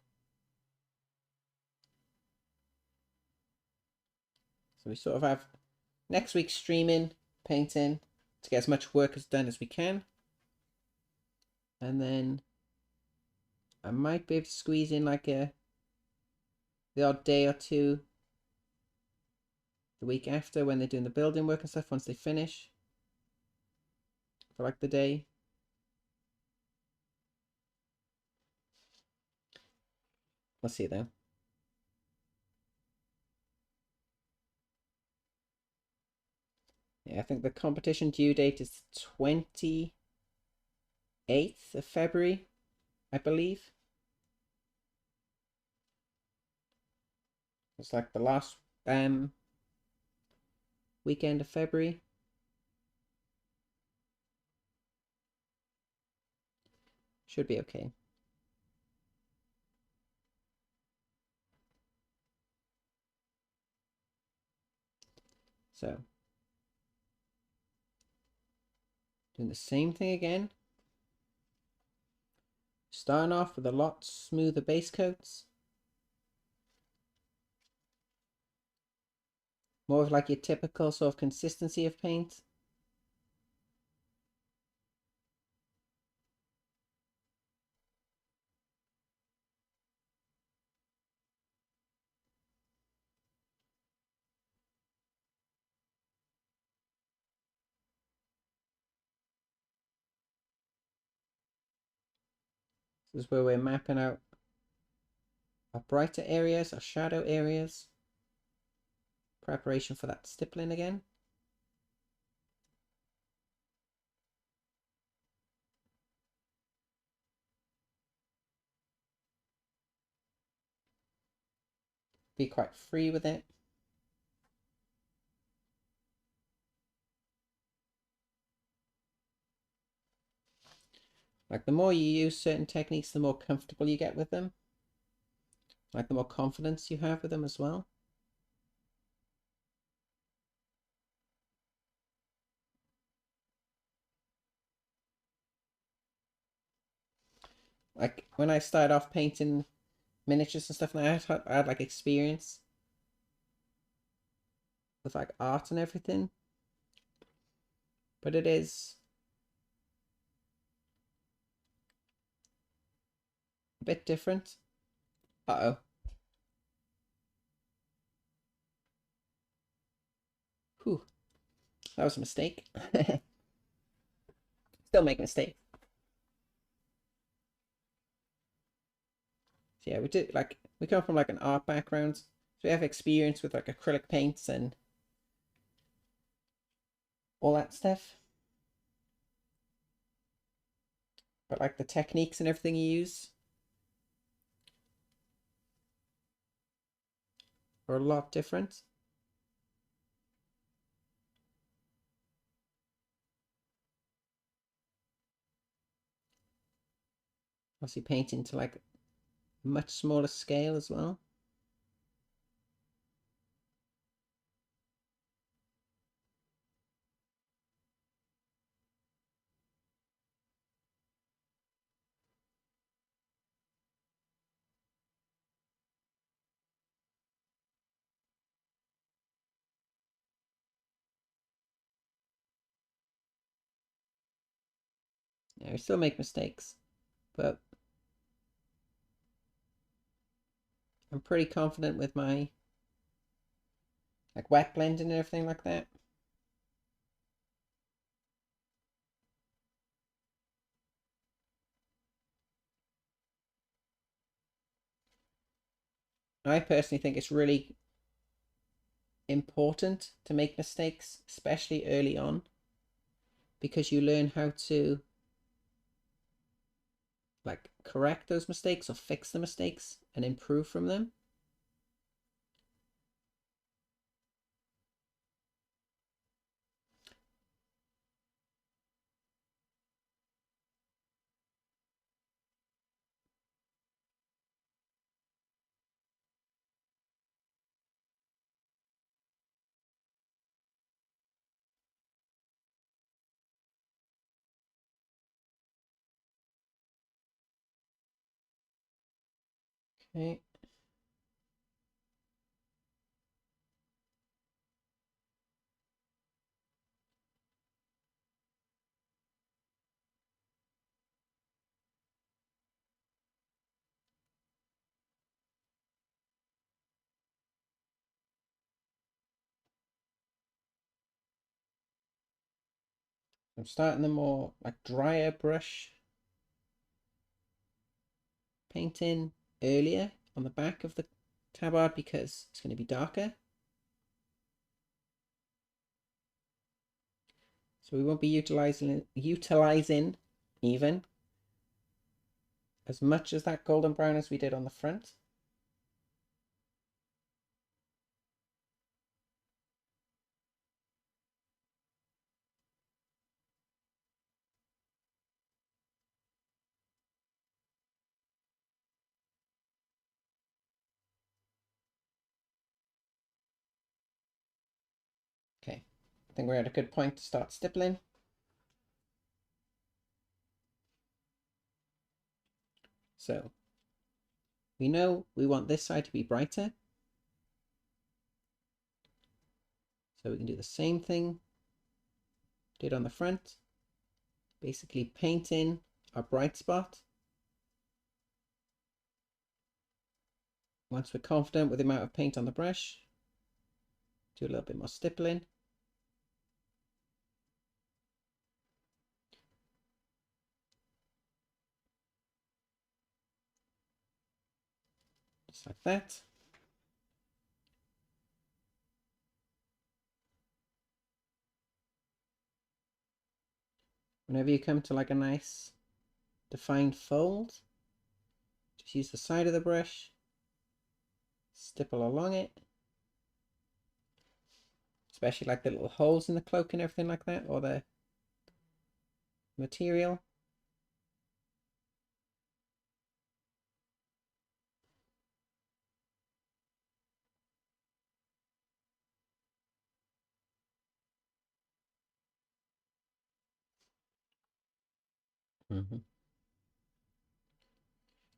So we sort of have next week streaming, painting, to get as much work as done as we can. And then I might be able to squeeze in like the odd day or two the week after when they're doing the building work and stuff, once they finish, for like the day. We'll see though. Yeah, I think the competition due date is 28th of February, I believe. It's like the last weekend of February. Should be okay. So, doing the same thing again. Starting off with a lot smoother base coats. More of like your typical sort of consistency of paint. This is where we're mapping out our brighter areas, our shadow areas. Preparation for that stippling again. Be quite free with it. Like the more you use certain techniques, the more comfortable you get with them. Like the more confidence you have with them as well. Like when I started off painting miniatures and stuff, and I had like experience with like art and everything. But it is a bit different. Uh-oh. Whew. That was a mistake. Still make mistakes. So yeah, we come from like an art background. So we have experience with like acrylic paints and all that stuff. But like the techniques and everything you use are a lot different. Obviously painting to like a much smaller scale as well. I still make mistakes, but I'm pretty confident with my like wet blending and everything like that. I personally think it's really important to make mistakes, especially early on, because you learn how to like correct those mistakes or fix the mistakes and improve from them. Okay. I'm starting the more like drier brush painting earlier on the back of the tabard because it's going to be darker. So we won't be utilizing even as much as that golden brown as we did on the front. Okay, I think we're at a good point to start stippling. So we know we want this side to be brighter. So we can do the same thing did on the front. Basically paint in our bright spot. Once we're confident with the amount of paint on the brush, do a little bit more stippling. Just like that. Whenever you come to like a nice defined fold, just use the side of the brush, stipple along it, especially like the little holes in the cloak and everything like that, or the material.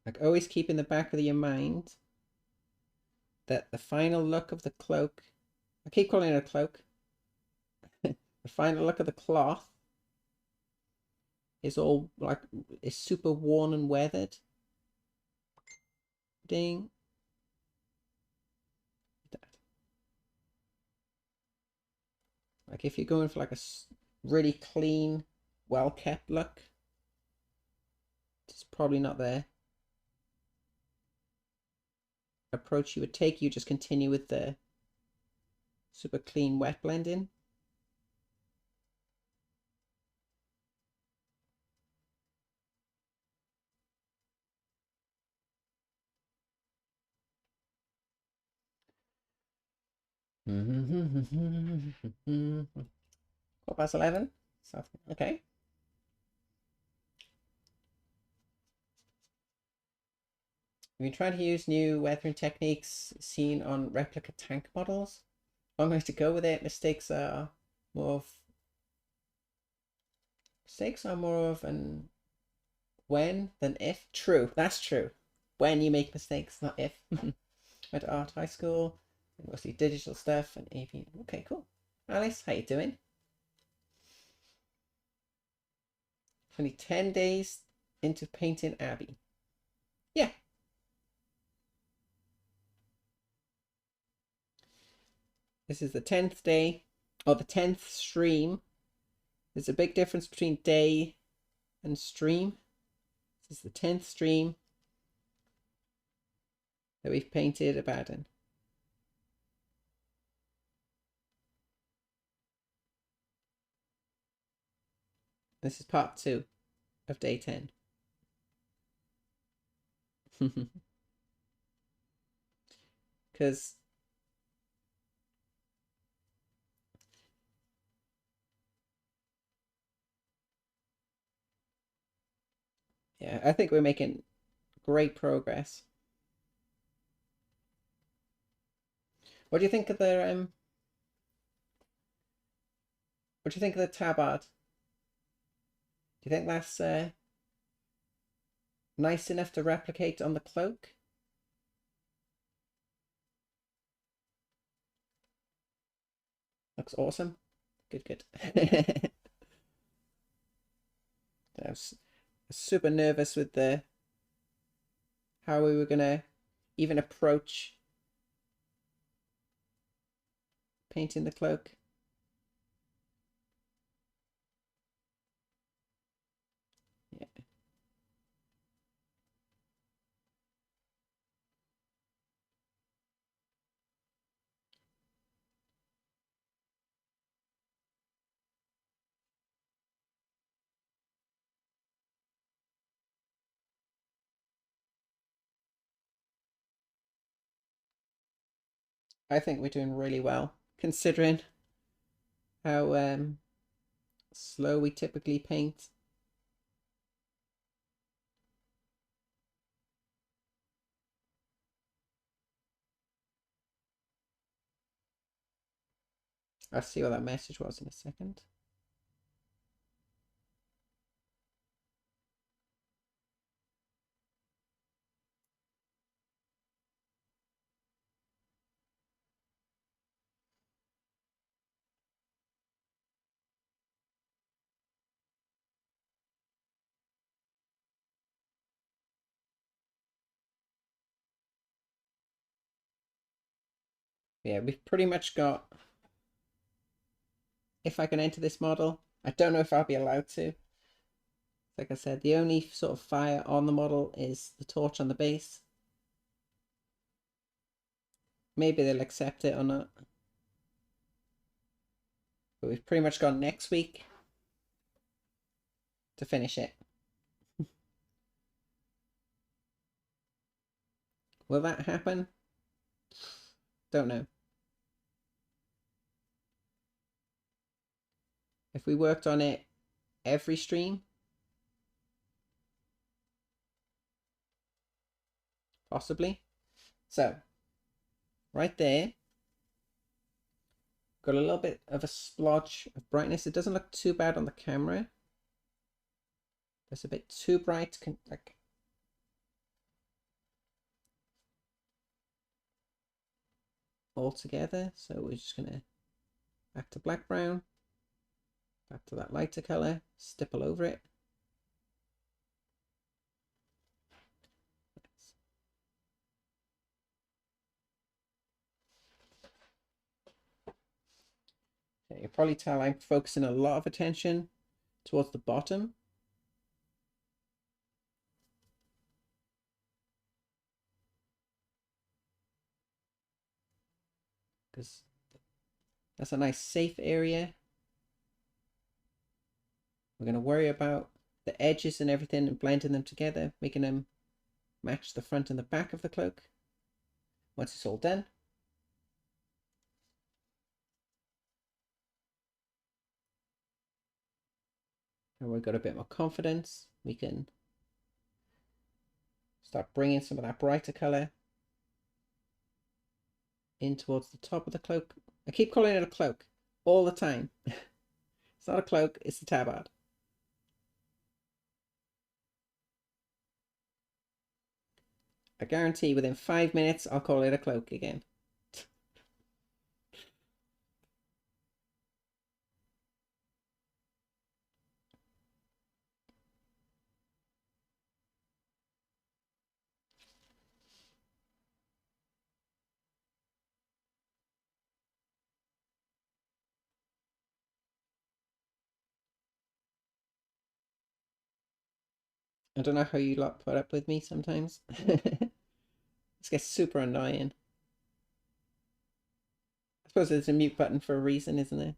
Like always keep in the back of your mind that the final look of the cloak, I keep calling it a cloak, the final look of the cloth is all like, is super worn and weathered. Ding. Like if you're going for like a really clean, well-kept look, it's probably not the approach you would take. You just continue with the super clean wet blending. Quarter past 11. So, okay. We've been trying to use new weathering techniques seen on replica tank models. I'm going to go with it. Mistakes are more of an when than if. True, that's true. When you make mistakes, not if. Went to art high school, mostly digital stuff and AV. Okay, cool. Alice, how you doing? Only 10 days into painting Abby. Yeah. This is the 10th day, or the 10th stream. There's a big difference between day and stream. This is the 10th stream that we've painted Abaddon. This is part 2 of day 10. Because yeah, I think we're making great progress. What do you think of the what do you think of the tabard? Do you think that's nice enough to replicate on the cloak? Looks awesome. Good, good. I was super nervous with the how we were gonna even approach painting the cloak. Yeah. I think we're doing really well considering how slow we typically paint. I'll see what that message was in a second. Yeah, we've pretty much got, if I can enter this model, I don't know if I'll be allowed to. Like I said, the only sort of fire on the model is the torch on the base. Maybe they'll accept it or not. But we've pretty much got next week to finish it. Will that happen? Don't know. If we worked on it every stream, possibly. So, right there, got a little bit of a splotch of brightness. It doesn't look too bad on the camera. It's a bit too bright, like all together. So we're just gonna back to black brown, back to that lighter color, stipple over it. Okay, you'll probably tell I'm focusing a lot of attention towards the bottom. Because that's a nice safe area. We're going to worry about the edges and everything and blending them together, making them match the front and the back of the cloak. Once it's all done, and we've got a bit more confidence, we can start bringing some of that brighter color in towards the top of the cloak. I keep calling it a cloak all the time. It's not a cloak, it's the tabard. I guarantee within 5 minutes I'll call it a cloak again. I don't know how you lot put up with me sometimes. This gets super annoying. I suppose there's a mute button for a reason, isn't there?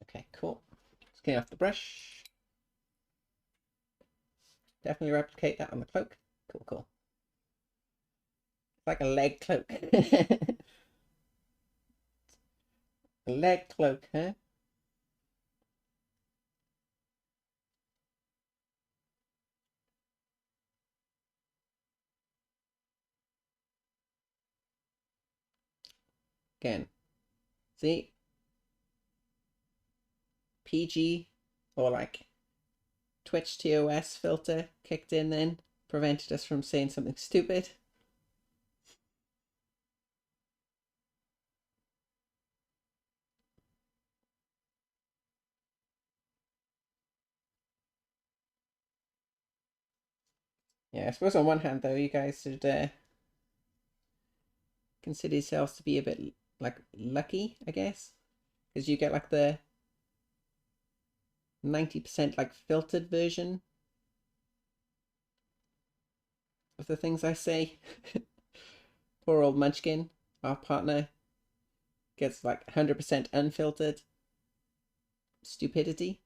Okay, cool. Let's clean off the brush. Definitely replicate that on the cloak. Cool, cool. It's like a leg cloak. A leg cloak, huh? Again, see? PG or like Twitch TOS filter kicked in then, prevented us from saying something stupid. Yeah, I suppose on one hand though, you guys should consider yourselves to be a bit like lucky, I guess, because you get like the 90% like filtered version of the things I say. Poor old Munchkin, our partner, gets like 100% unfiltered stupidity.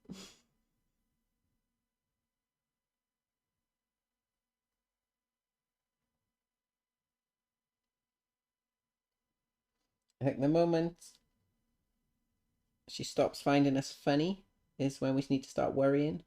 I think the moment she stops finding us funny is when we need to start worrying.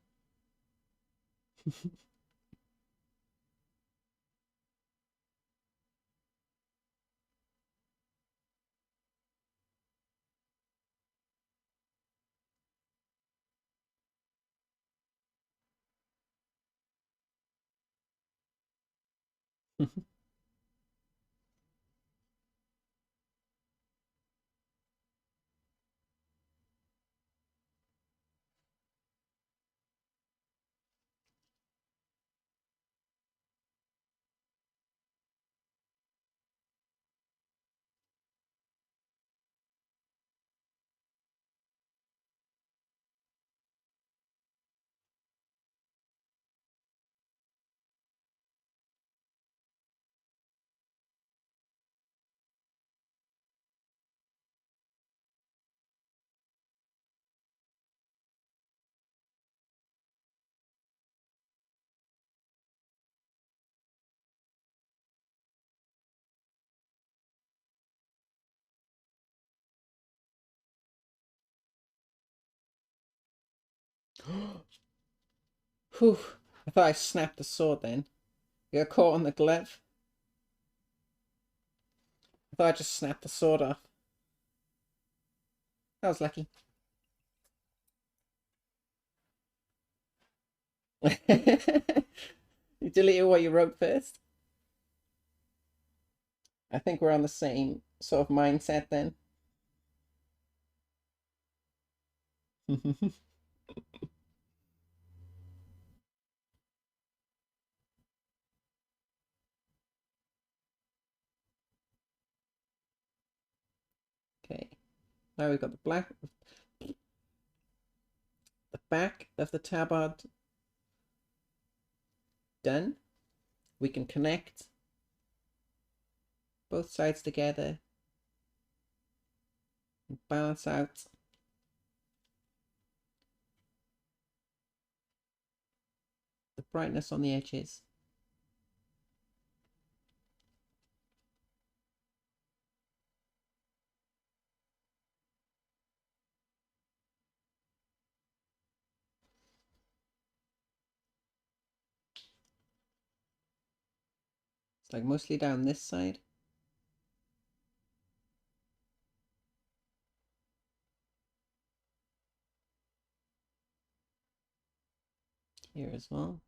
Whew, I thought I snapped the sword then. You got caught on the glove. I thought I just snapped the sword off. That was lucky. You deleted what you wrote first? I think we're on the same sort of mindset then. Okay, now we've got the back of the tabard done. We can connect both sides together and balance out the brightness on the edges. It's like mostly down this side. Here as well.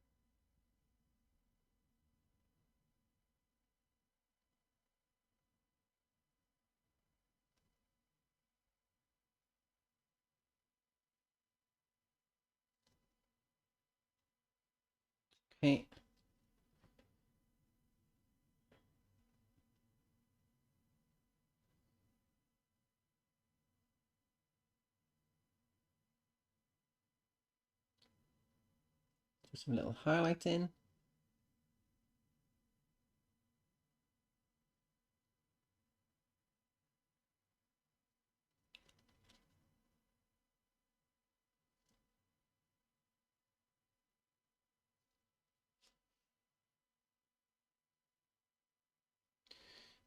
Okay. Do some little highlighting.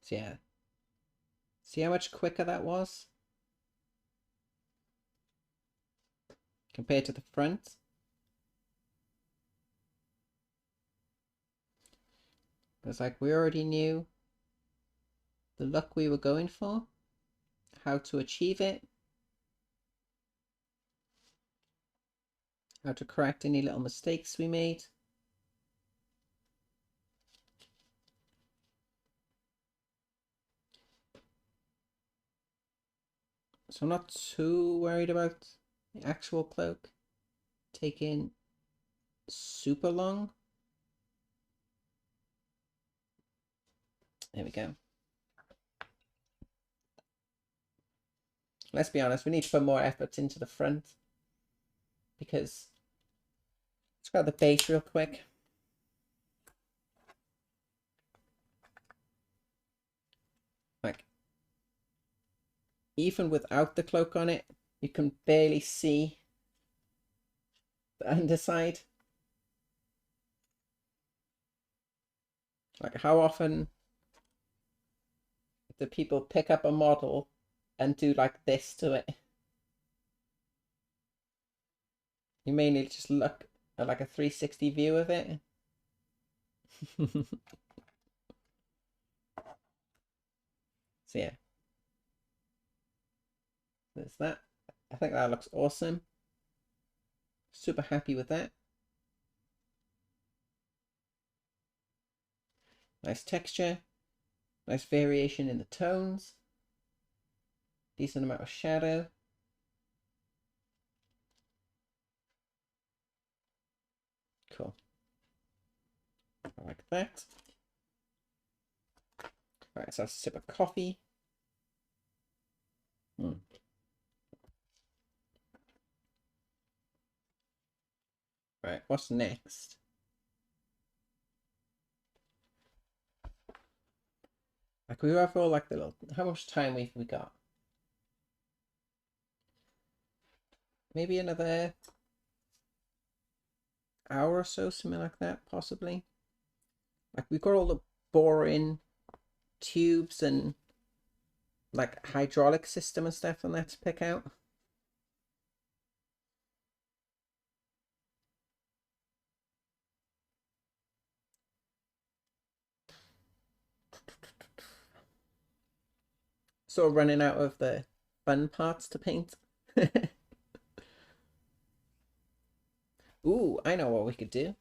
So yeah, see how much quicker that was compared to the front? It's like we already knew the look we were going for, how to achieve it, how to correct any little mistakes we made. So I'm not too worried about the actual cloak taking super long. There we go. Let's be honest, we need to put more effort into the front because let's grab the base real quick. Like, even without the cloak on it, you can barely see the underside. Like, how often do people pick up a model and do like this to it? You mainly just look at like a 360 view of it. So yeah, there's that. I think that looks awesome. Super happy with that. Nice texture, nice variation in the tones, decent amount of shadow. Cool. I like that. Alright, so I'll sip of coffee. Right, what's next? Like we have all like the little, how much time we got? Maybe another hour or so, something like that, possibly. Like we've got all the boring tubes and like hydraulic system and stuff on that to pick out. Sort of running out of the fun parts to paint. Ooh, I know what we could do.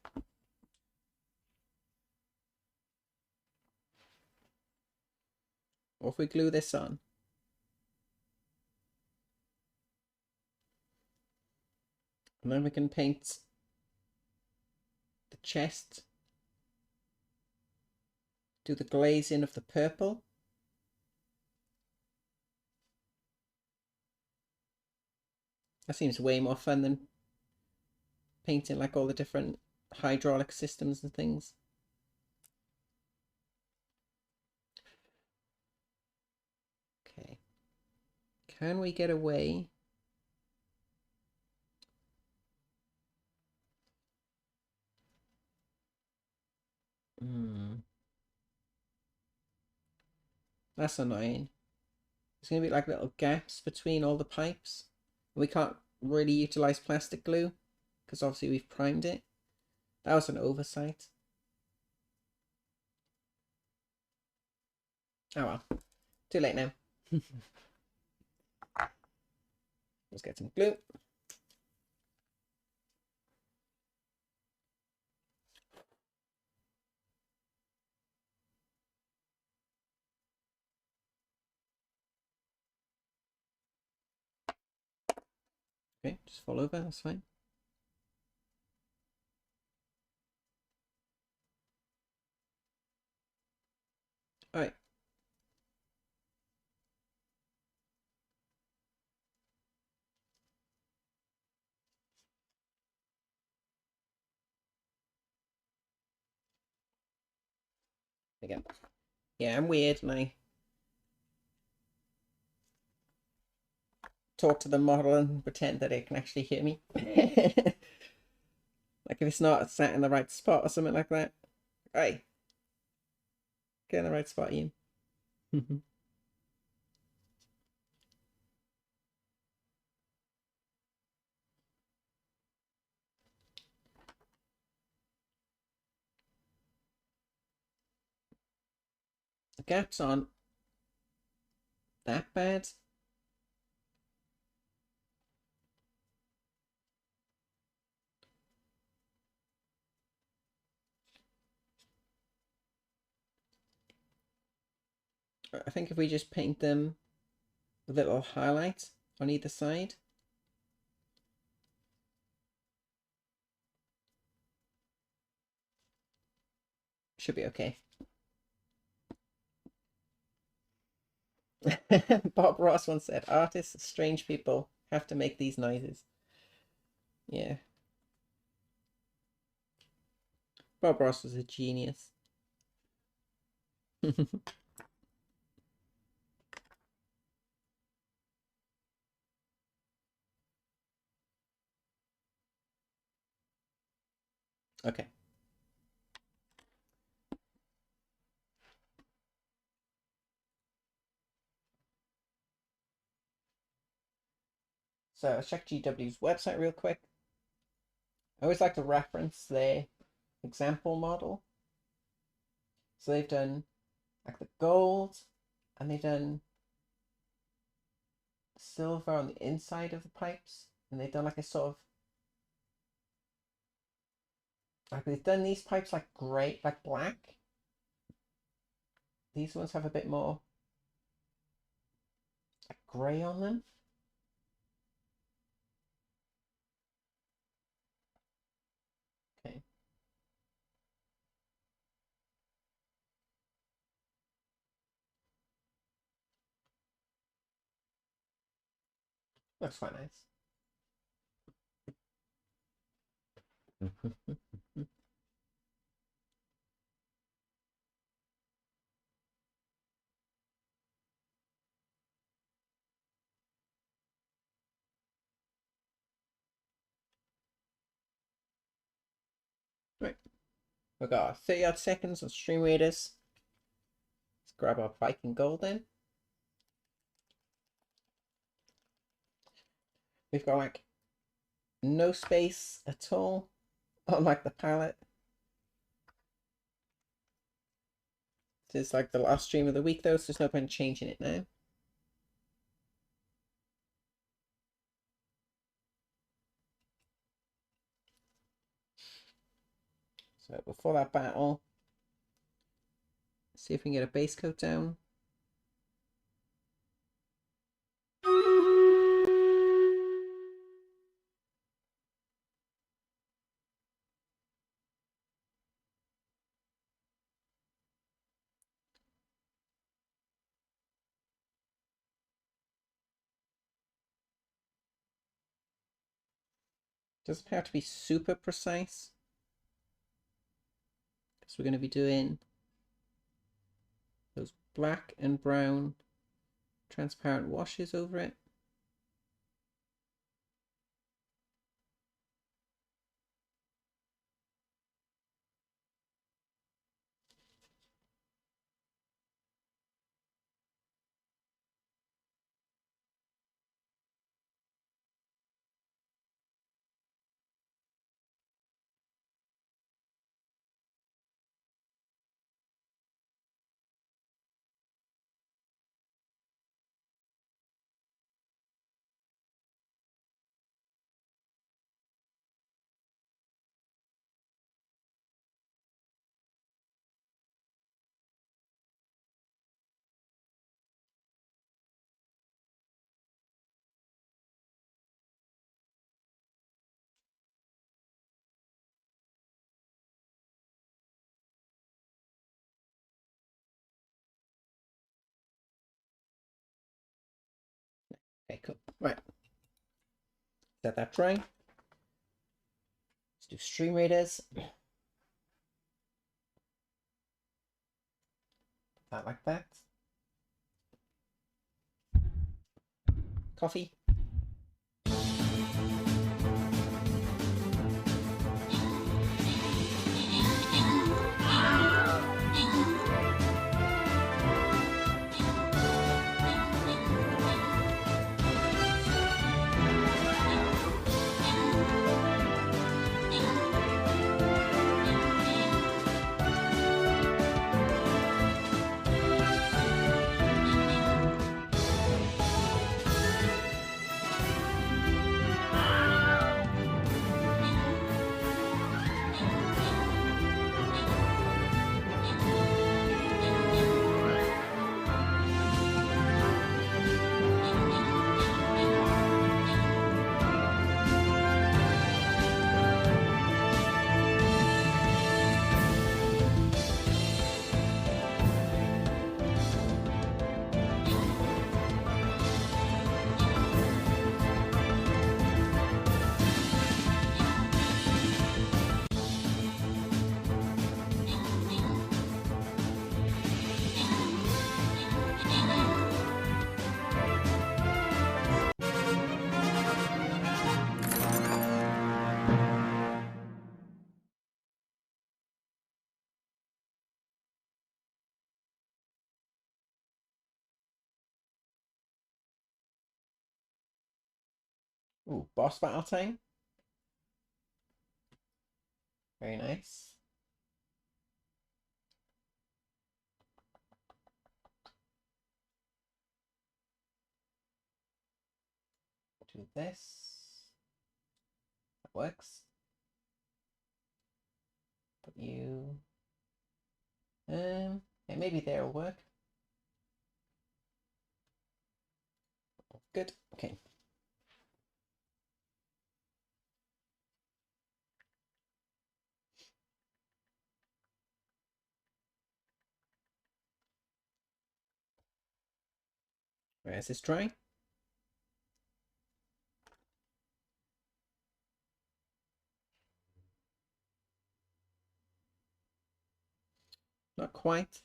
What if we glue this on? And then we can paint the chest. Do the glazing of the purple. That seems way more fun than painting like all the different hydraulic systems and things. Okay. Can we get away? That's annoying. There's going to be like little gaps between all the pipes. We can't really utilize plastic glue because obviously we've primed it. That was an oversight. Oh well. Too late now. Let's get some glue. Okay, just fall over, that's fine. Alright. Again. Yeah, I'm weird and I talk to the model and pretend that it can actually hear me. Like if it's not sat in the right spot or something like that. Hey, get in the right spot, Ian. The gaps aren't that bad. I think if we just paint them with a little highlight on either side. Should be okay. Bob Ross once said, artists, strange people, have to make these noises. Yeah. Bob Ross was a genius. Okay. So let's check GW's website real quick. I always like to reference their example model. So they've done like the gold, and they've done silver on the inside of the pipes, and they've done like a sort of like they've done these pipes like grey, like black. These ones have a bit more like grey on them. Okay. Looks quite nice. Right. We've got 30 odd seconds on stream readers. Let's grab our Viking gold in. We've got like no space at all on like the palette. This is like the last stream of the week though, so there's no point in changing it now. So before that battle, see if we can get a base coat down. Doesn't have to be super precise, because we're going to be doing those black and brown transparent washes over it. Okay, cool. Right. Let that dry. Let's do stream readers. That like that. Coffee. Ooh, boss battle time. Very nice. Do this. That works. Put you. Yeah, maybe there'll work. Good. Okay. Where's this dry? Not quite.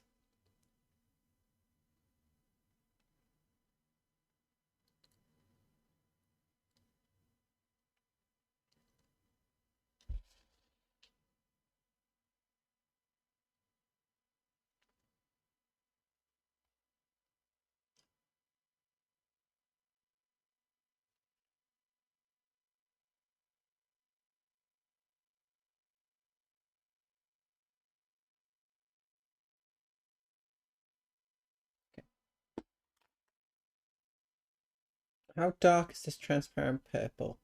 How dark is this transparent purple?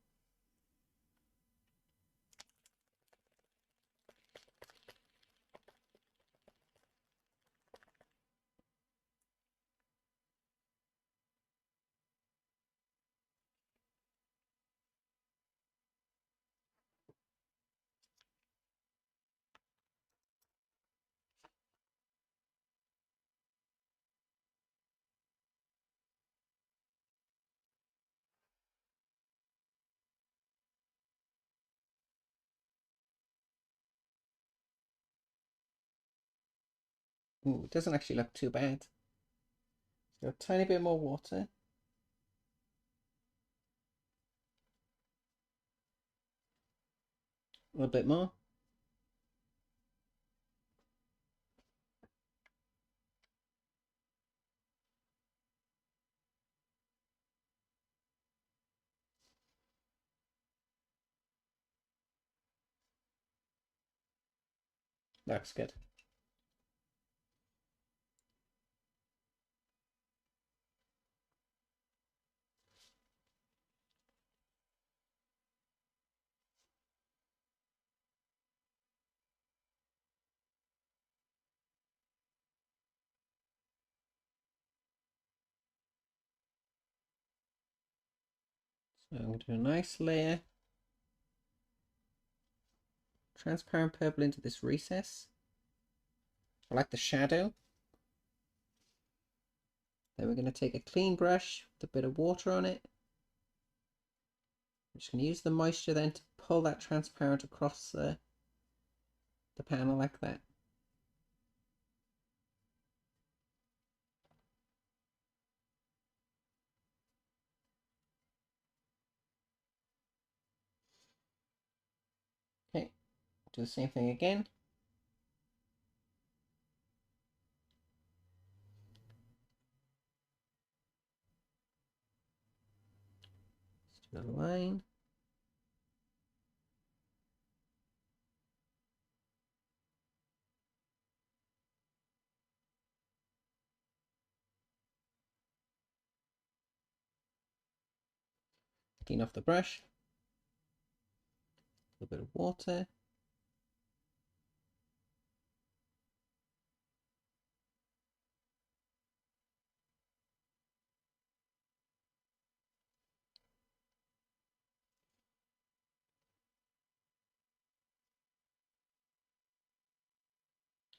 Ooh, it doesn't actually look too bad. So a tiny bit more water. A little bit more. Looks good. So I'm going to do a nice layer. Transparent purple into this recess. I like the shadow. Then we're going to take a clean brush with a bit of water on it. I'm just going to use the moisture then to pull that transparent across the panel like that. Okay, do the same thing again. Just do a line. Clean off the brush. A little bit of water.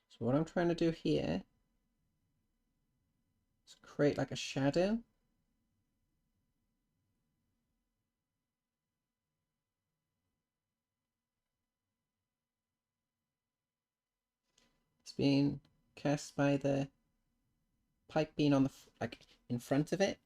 So what I'm trying to do here is create like a shadow. It's being cast by the pipe being on the like in front of it.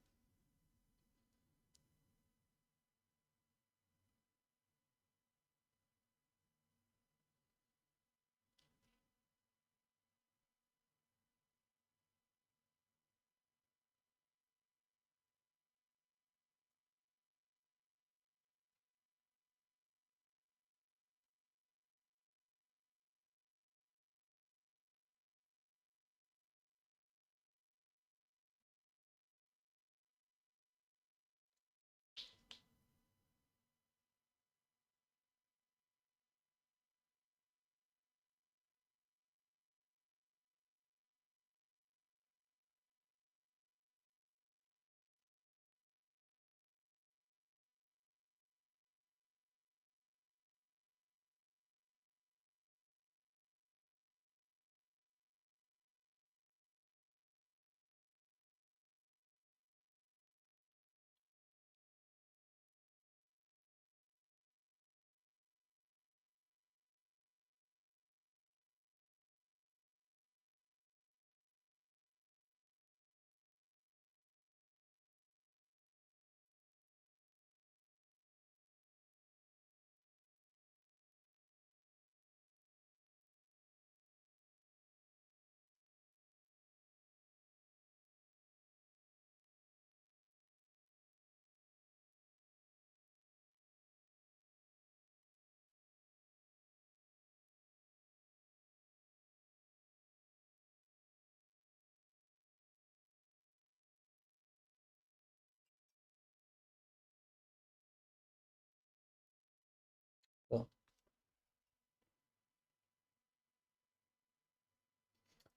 Cool.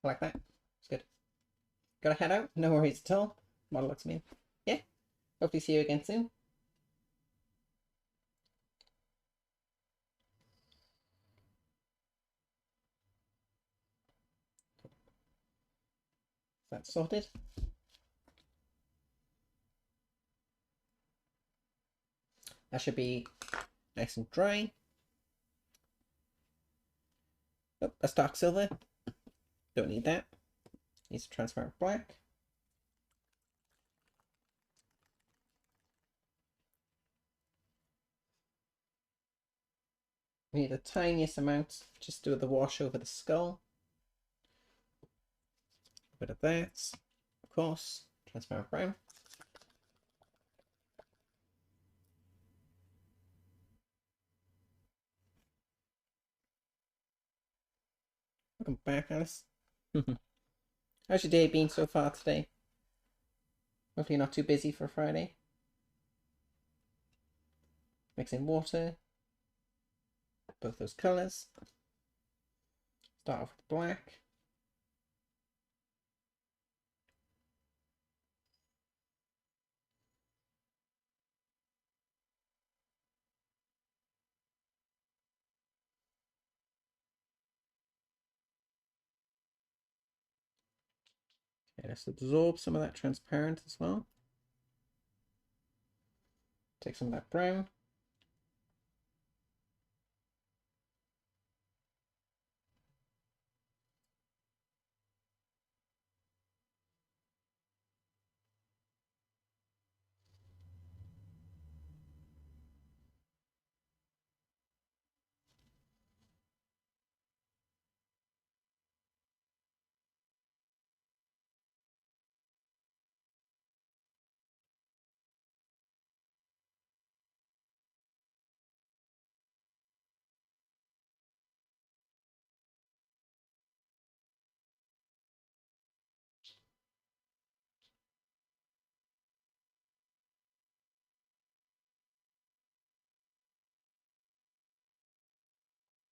I like that. It's good. Gotta head out. No worries at all. Model looks mean. Yeah. Hopefully see you again soon. That's sorted. That should be nice and dry. Oh, that's dark silver. Don't need that. Needs a transparent black. We need the tiniest amount. Just do the wash over the skull. A bit of that. Of course. Transparent brown. Welcome back, Alice. How's your day been so far today? Hopefully not too busy for Friday. Mixing water. Both those colours. Start off with black. Okay, let's absorb some of that transparent as well. Take some of that brown.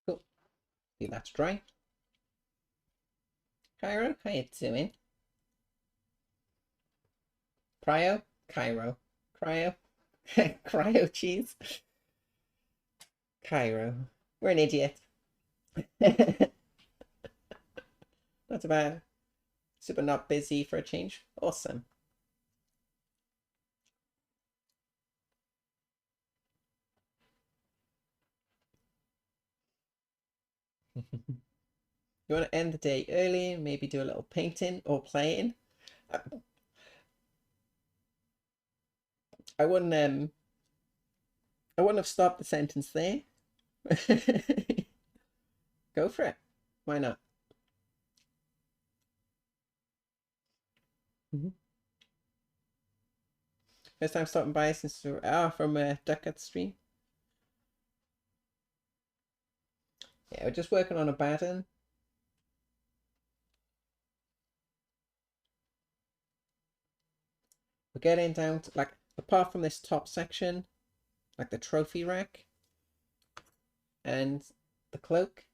Cool. See, that's dry. Cairo, how you doing? Cryo? Cairo. Cryo? Cryo cheese? Cairo. We're an idiot. Not too bad. Super not busy for a change. Awesome. You want to end the day early, maybe do a little painting or playing. I wouldn't have stopped the sentence there. Go for it. Why not? First time stopping by since from a Ducat stream. Yeah, we're just working on Abaddon. We're getting down to, like, apart from this top section, like the trophy rack and the cloak,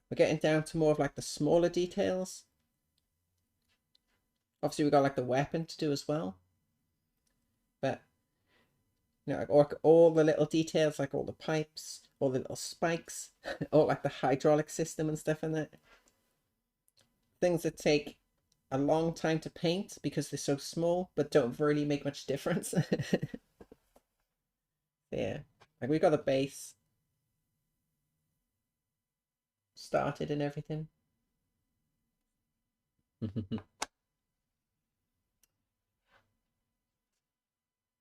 we're getting down to more of like the smaller details. Obviously we got like the weapon to do as well, but you know, like all the little details, like all the pipes, all the little spikes, all like the hydraulic system and stuff in that. Things that take a long time to paint because they're so small, but don't really make much difference. Yeah, like we got the base started and everything.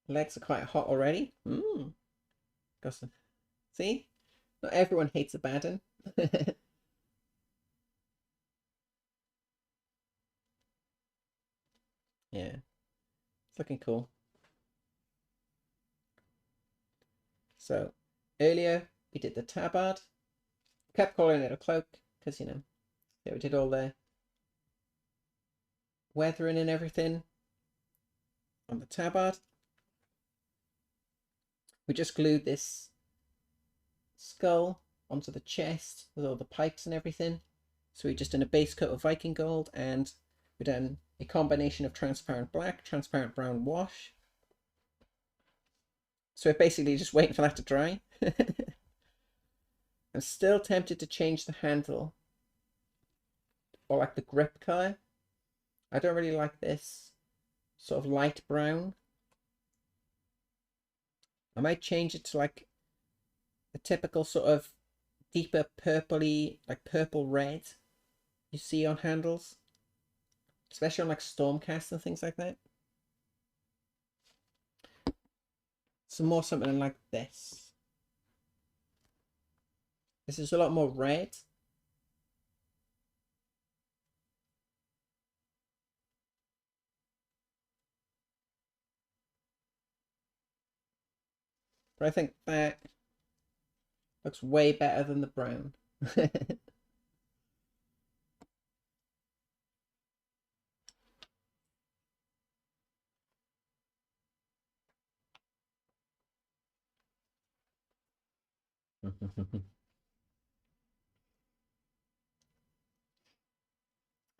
Legs are quite hot already. Got some. See, not everyone hates Abaddon. Yeah, it's looking cool. So earlier we did the tabard. Kept calling it a cloak because, you know, yeah, we did all the weathering and everything on the tabard. We just glued this skull onto the chest with all the pipes and everything. So we just done a base coat of Viking gold, and we done a combination of transparent black, transparent brown wash. So we're basically just waiting for that to dry. I'm still tempted to change the handle or like the grip color. I don't really like this sort of light brown. I might change it to like a typical sort of deeper purpley, like purple red you see on handles, especially on like Stormcast and things like that. So more something like this. This is a lot more red. But I think that looks way better than the brown.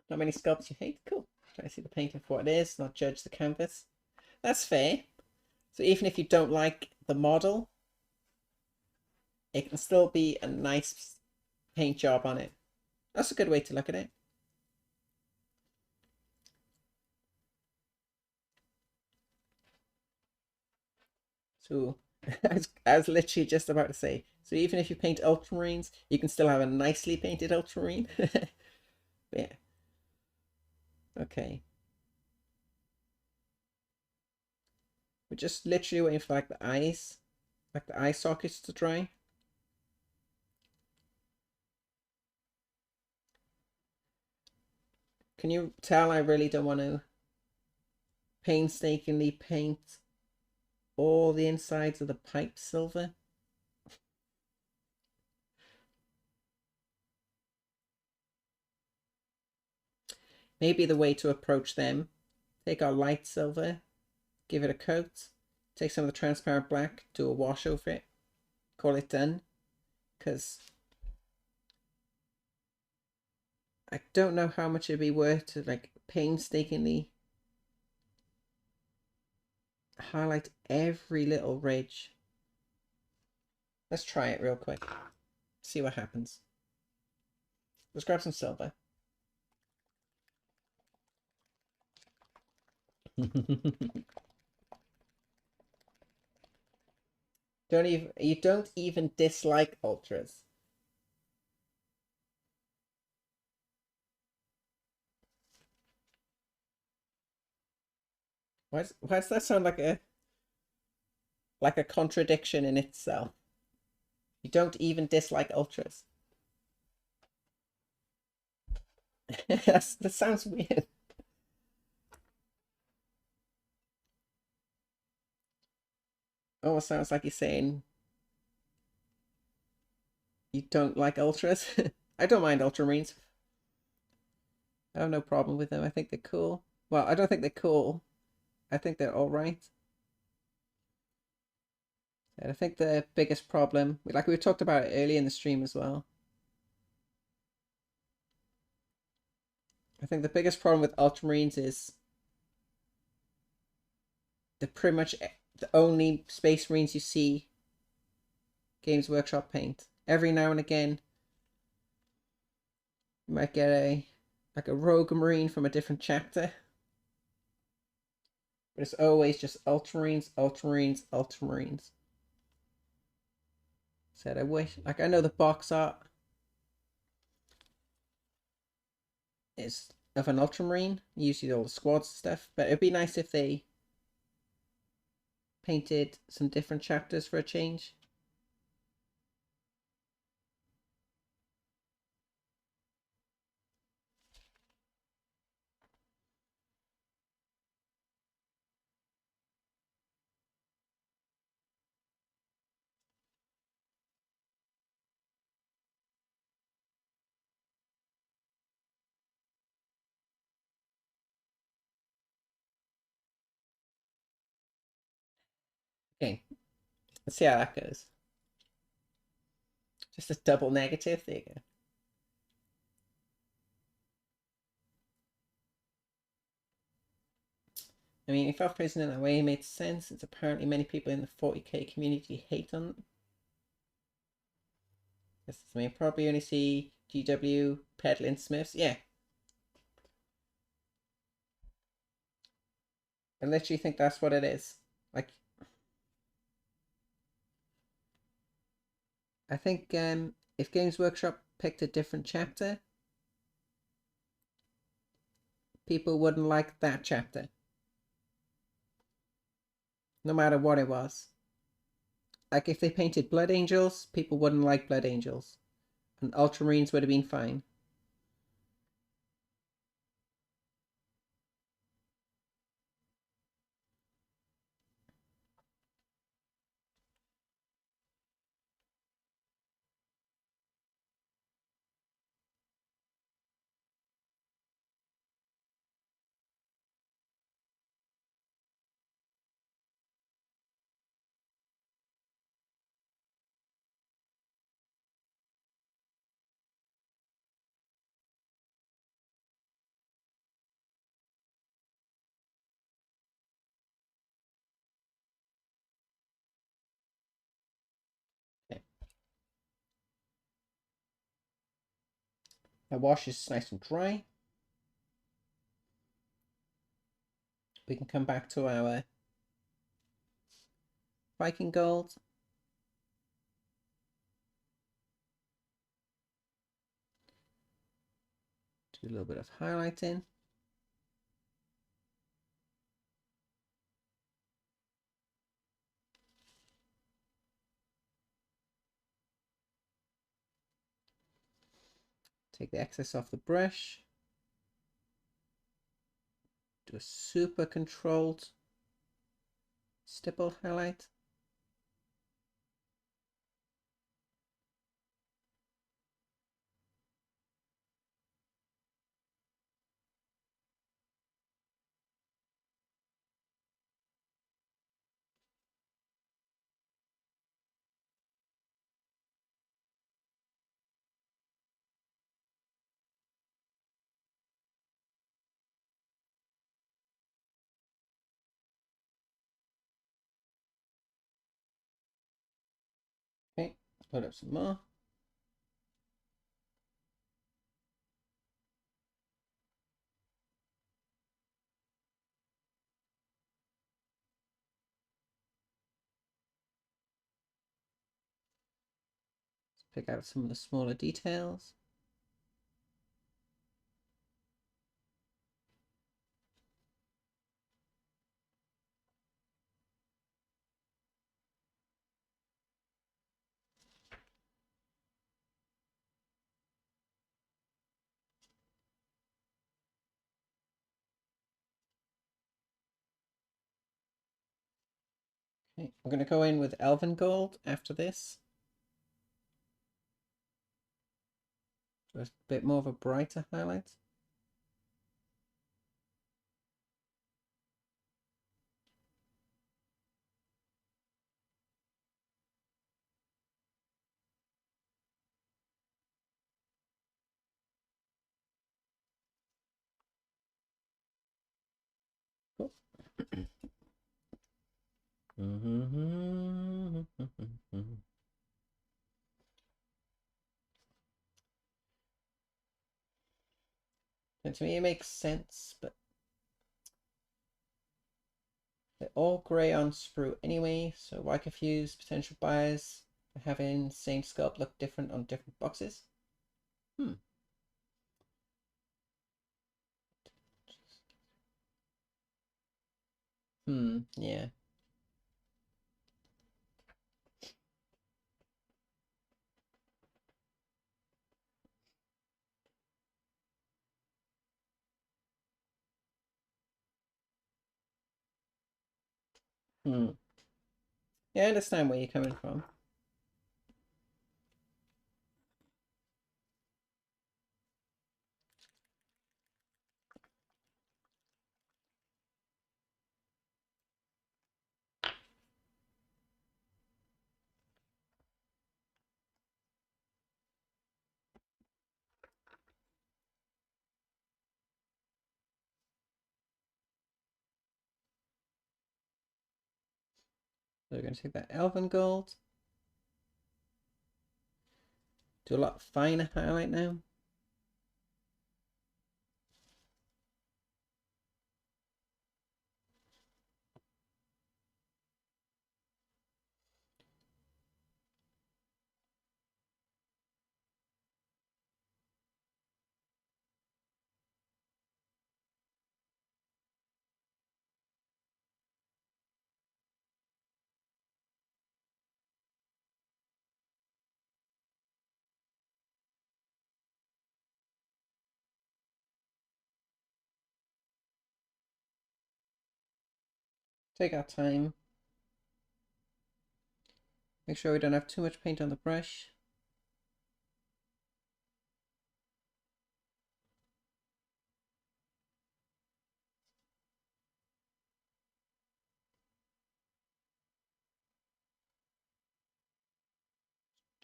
Not many sculpts you hate? Cool. Try to see the painting for what it is, not judge the canvas. That's fair. So even if you don't like the model, it can still be a nice paint job on it. That's a good way to look at it. So I was literally just about to say, so even if you paint ultramarines, you can still have a nicely painted ultramarine. Yeah. Okay. We're just literally waiting for like the eye sockets to dry. Can you tell I really don't want to painstakingly paint all the insides of the pipe silver? Maybe the way to approach them, take our light silver, give it a coat, take some of the transparent black, do a wash over it, call it done. Because I don't know how much it'd be worth to like painstakingly highlight every little ridge. Let's try it real quick. See what happens. Let's grab some silver. You don't even dislike ultras. Why does that sound like a contradiction in itself? You don't even dislike ultras. That sounds weird. Almost sounds like you're saying you don't like ultras. I don't mind ultramarines. I have no problem with them. I think they're cool. Well, I don't think they're cool. I think they're all right. And I think the biggest problem, like we talked about it earlier in the stream as well, I think the biggest problem with ultramarines is they're pretty much the only space marines you see Games Workshop paint. Every now and again, you might get a rogue marine from a different chapter, but it's always just ultramarines, ultramarines, ultramarines. Said I wish, like I know the box art is of an ultramarine, usually all the squads and stuff, but it'd be nice if they painted some different chapters for a change. Okay, let's see how that goes. Just a double negative. There you go. I mean, if I've praised it in that way, it made sense. It's apparently many people in the 40k community hate on it. Yes, I mean, probably only see GW peddling Smiths. Yeah. I literally think that's what it is. Like, I think if Games Workshop picked a different chapter, people wouldn't like that chapter. No matter what it was. Like, if they painted Blood Angels, people wouldn't like Blood Angels. And Ultramarines would have been fine. Okay. The wash is nice and dry. We can come back to our Viking Gold. Do a little bit of highlighting. Take the excess off the brush. Do a super controlled stipple highlight. Okay, let's put up some more. Let's pick out some of the smaller details. Okay, we're going to go in with Elven Gold after this. So a bit more of a brighter highlight. Cool. And to me it makes sense, but they're all grey on sprue anyway, so why confuse potential buyers for having the same sculpt look different on different boxes? Yeah. Yeah, I understand where you're coming from. So we're going to take that Elven Gold. Do a lot finer highlight now. Take our time. Make sure we don't have too much paint on the brush.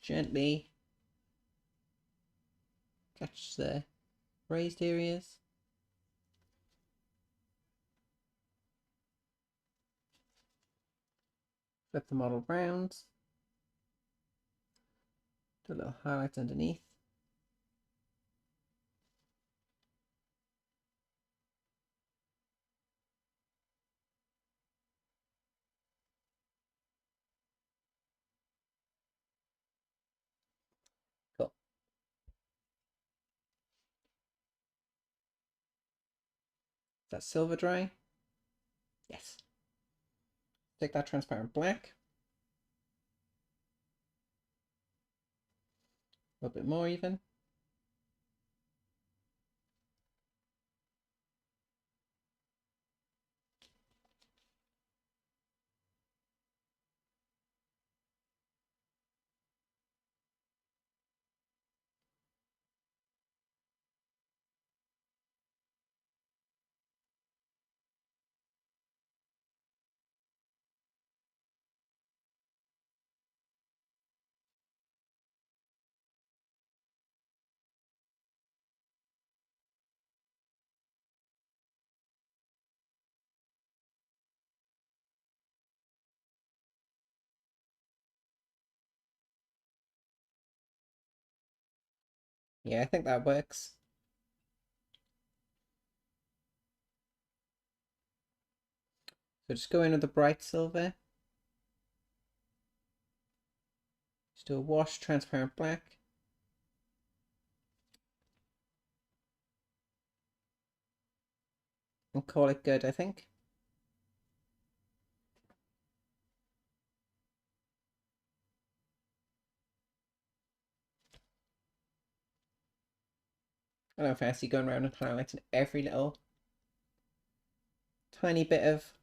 Gently catch the raised areas. Flip the model round. Do a little highlight underneath. that silver dry? Yes. Take that transparent black. A little bit more even. Yeah, I think that works. So just go in with the bright silver. Just do a wash, transparent black. And call it good, I think. I don't fancy going around and highlighting every little tiny bit of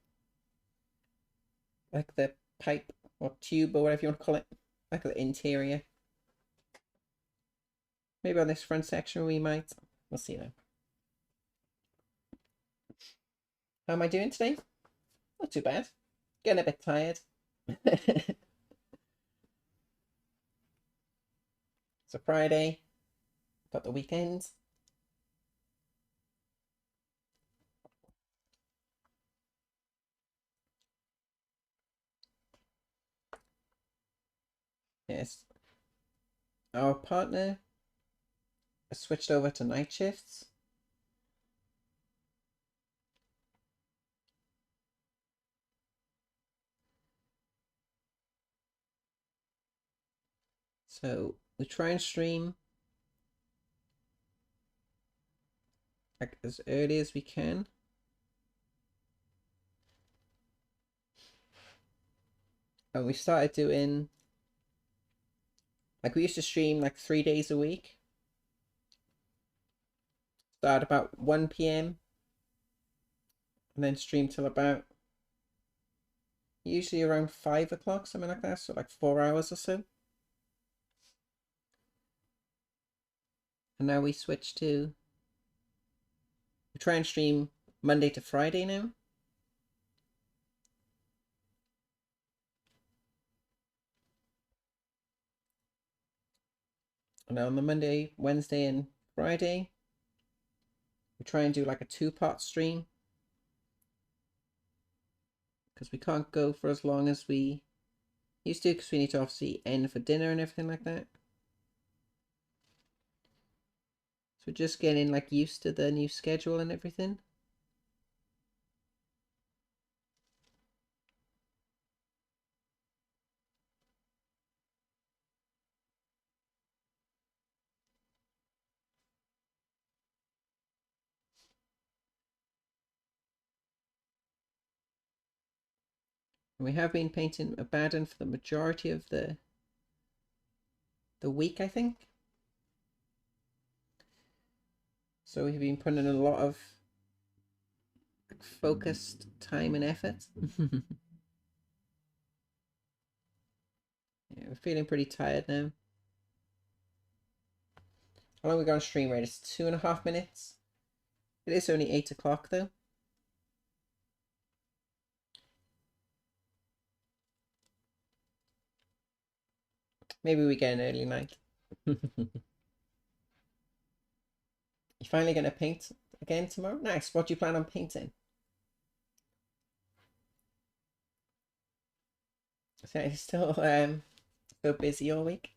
like the pipe or tube or whatever you want to call it, like the interior. Maybe on this front section we might. We'll see though. How am I doing today? Not too bad. Getting a bit tired. It's a Friday. Got the weekend. Yes. Our partner has switched over to night shifts. So we try and stream like as early as we can. And we started doing like we used to stream like 3 days a week. Start about 1 p.m. and then stream till about usually around 5 o'clock, something like that. So like 4 hours or so. And now we switch to we try and stream Monday to Friday now. And on the Monday, Wednesday, and Friday, we try and do like a 2-part stream. Because we can't go for as long as we used to, because we need to obviously end for dinner and everything like that. So just getting like used to the new schedule and everything. And we have been painting Abaddon for the majority of the week, I think. So we've been putting in a lot of focused time and effort. Yeah, we're feeling pretty tired now. How long are we going to stream rate? It's 2.5 minutes. It is only 8 o'clock though. Maybe we get an early night. You finally gonna paint again tomorrow? Nice. What do you plan on painting? So you're still so busy all week.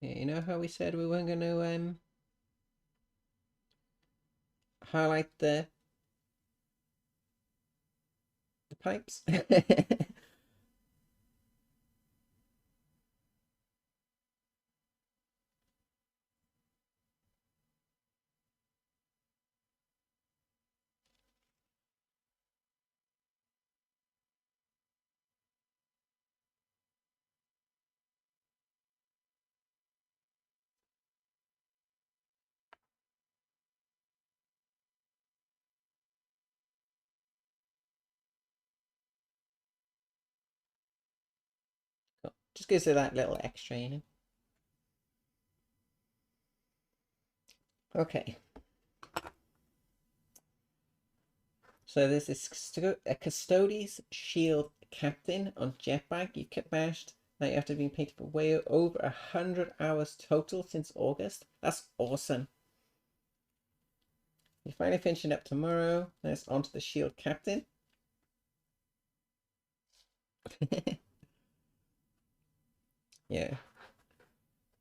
Yeah, you know how we said we weren't going to highlight the pipes? Cool. Just gives it that little extra, you know. Okay. So there's this a Custodes Shield Captain on Jetbag. You get bashed. Now you have to be painted for way over 100 hours total since August. That's awesome. You're finally finishing up tomorrow. Let's on to the Shield Captain. Yeah.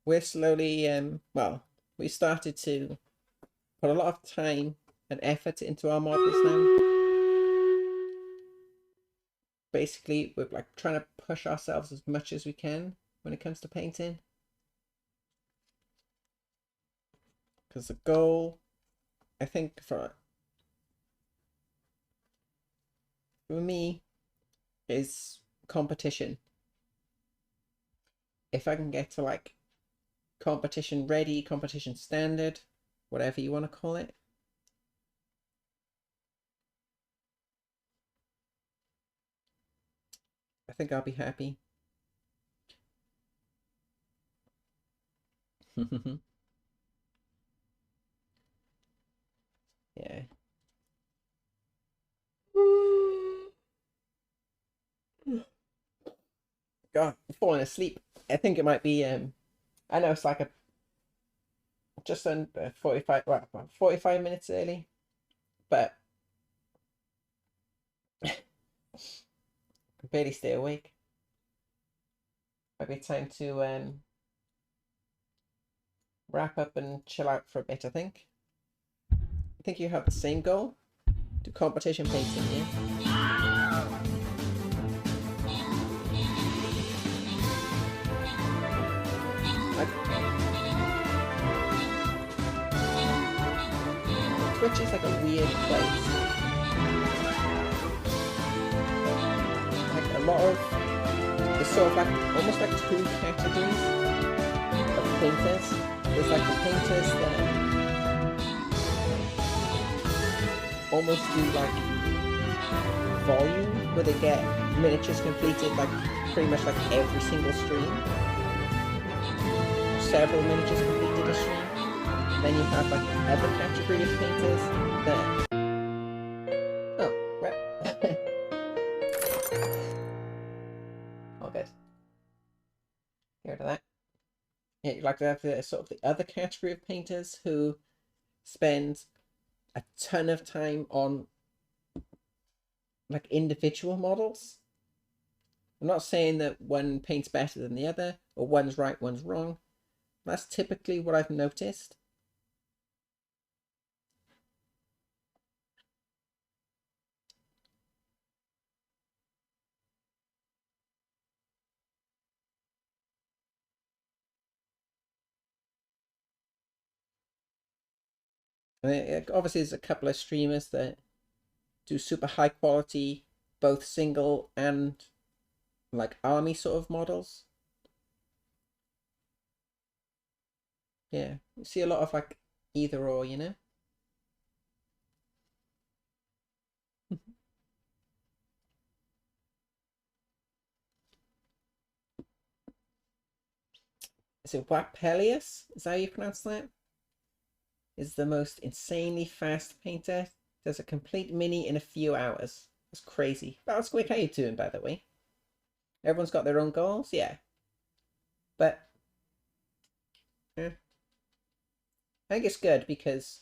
We're slowly, well, we started to put a lot of time and effort into our models now. Basically, we're like trying to push ourselves as much as we can when it comes to painting. Because the goal, I think for me, is competition. If I can get to like competition ready, competition standard, whatever you want to call it, I think I'll be happy. Yeah. God, I'm falling asleep. I think it might be I know it's like a just under 45, well, 45 minutes early, but I can barely stay awake. Might be time to wrap up and chill out for a bit, I think. I think you have the same goal. Do competition painting, yeah? Twitch is like a weird place. Like a lot of, there's sort of like almost like two categories of painters. There's like the painters that almost do like volume, where they get miniatures completed like pretty much like every single stream. Several miniatures completed a stream. Then you have like other category of painters that, oh, right. All good. Get rid of that. Yeah, you like to have the sort of the other category of painters who spend a ton of time on like individual models. I'm not saying that one paints better than the other, or one's right, one's wrong. That's typically what I've noticed. I mean, obviously, there's a couple of streamers that do super high quality, both single and like army sort of models. Yeah, you see a lot of like either or, you know? Is it Wapelius? Is that how you pronounce that? Is the most insanely fast painter. Does a complete mini in a few hours. That's crazy. That's quick. How you doing, by the way? Everyone's got their own goals, yeah. But yeah, I think it's good because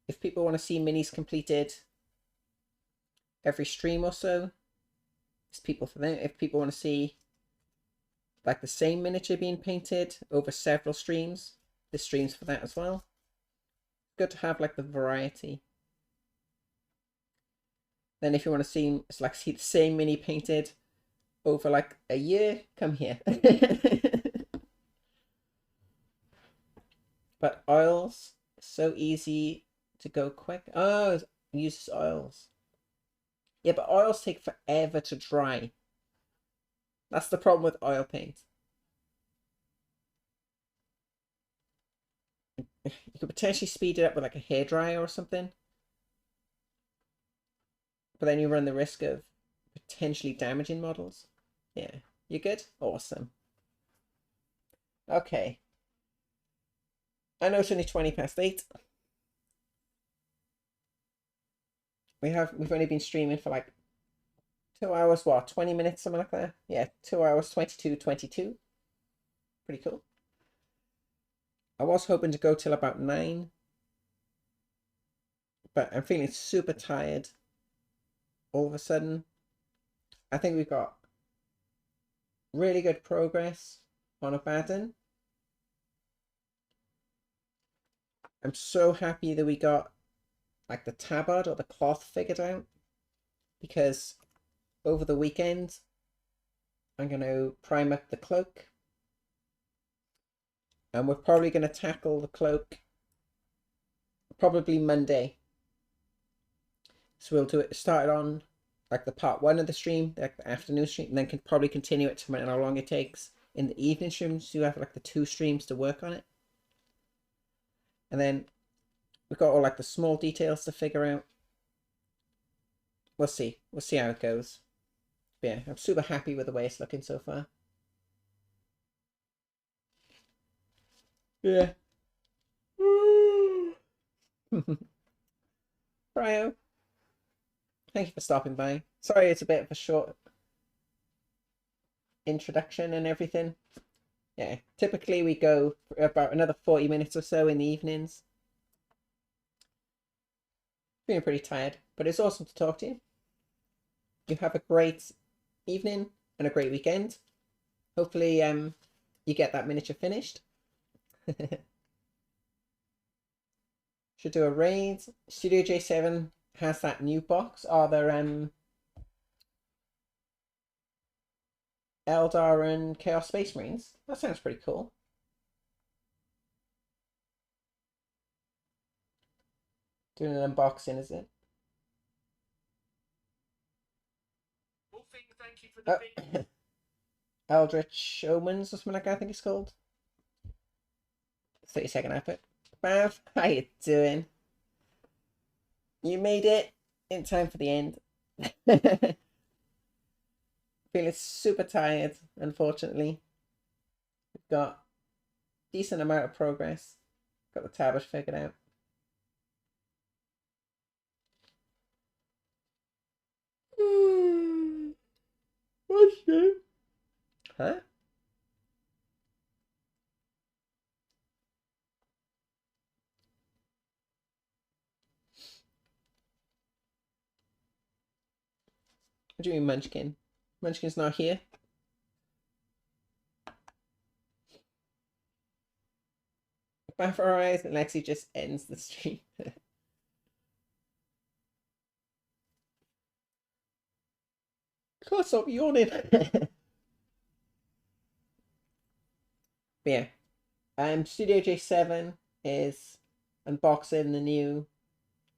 if people want to see minis completed every stream or so, it's people for them. If people want to see like the same miniature being painted over several streams. There's streams for that as well. Good to have like the variety. Then if you want to see, it's like see the same mini painted over like a year, come here. But oils, so easy to go quick. Oh, it uses oils. Yeah, but oils take forever to dry. That's the problem with oil paint. You could potentially speed it up with like a hairdryer or something. But then you run the risk of potentially damaging models. Yeah, you good? Awesome. Okay. I know it's only 8:20. We've only been streaming for like 2 hours, what, 20 minutes, something like that? Yeah, 2 hours, 22. Pretty cool. I was hoping to go till about 9. But I'm feeling super tired all of a sudden. I think we've got really good progress on Abaddon. I'm so happy that we got like the tabard or the cloth figured out, because over the weekend I'm going to prime up the cloak, and we're probably going to tackle the cloak probably Monday. So we'll do it, start it on like the part 1 of the stream, like the afternoon stream, and then can probably continue it to how long it takes in the evening streams. So you have like the 2 streams to work on it. And then we've got all like the small details to figure out. We'll see. We'll see how it goes. But yeah, I'm super happy with the way it's looking so far. Yeah. Ryo, thank you for stopping by. Sorry it's a bit of a short introduction and everything. Yeah, typically we go for about another 40 minutes or so in the evenings. Feeling pretty tired, but it's awesome to talk to you. You have a great evening and a great weekend. Hopefully you get that miniature finished. Should do a raid. Studio J7 has that new box. Are there Eldar and Chaos Space Marines? That sounds pretty cool. Doing an unboxing, is it? Thank you for the Eldritch Omens or something like that, I think it's called. 30-second effort. Bav, how you doing? You made it in time for the end. Feeling super tired, unfortunately. We've got decent amount of progress. Got the tablet figured out. What's that? Huh? What do you mean, Munchkin? Munchkin's not here. Bath our eyes and Lexi just ends the stream. Can't stop yawning. But yeah. Studio J7 is unboxing the new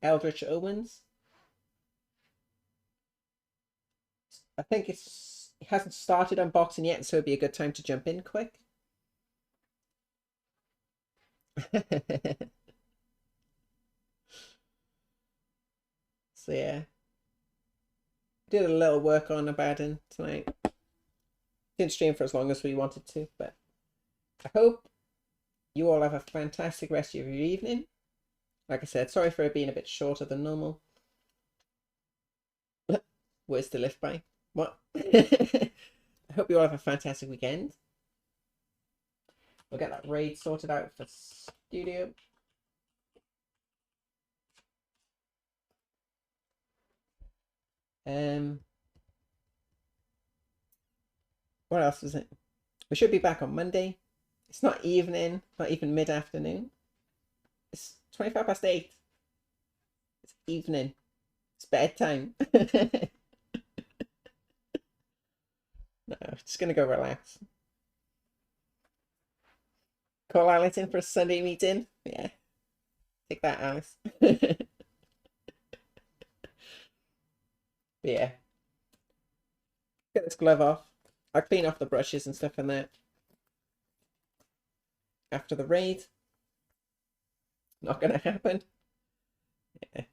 Eldritch Omens. I think it hasn't started unboxing yet, so it'd be a good time to jump in quick. So yeah, did a little work on Abaddon tonight. Didn't stream for as long as we wanted to, but I hope you all have a fantastic rest of your evening. Like I said, sorry for it being a bit shorter than normal. Words to live by. What? I hope you all have a fantastic weekend. We'll get that raid sorted out for studio. What else is it? We should be back on Monday. It's not evening, not even mid-afternoon. It's 8:25. It's evening. It's bedtime. No, just gonna go relax. Call Alice in for a Sunday meeting. Yeah. Take that, Alice. But yeah. Get this glove off. I'll clean off the brushes and stuff in there after the raid. Not gonna happen. Yeah.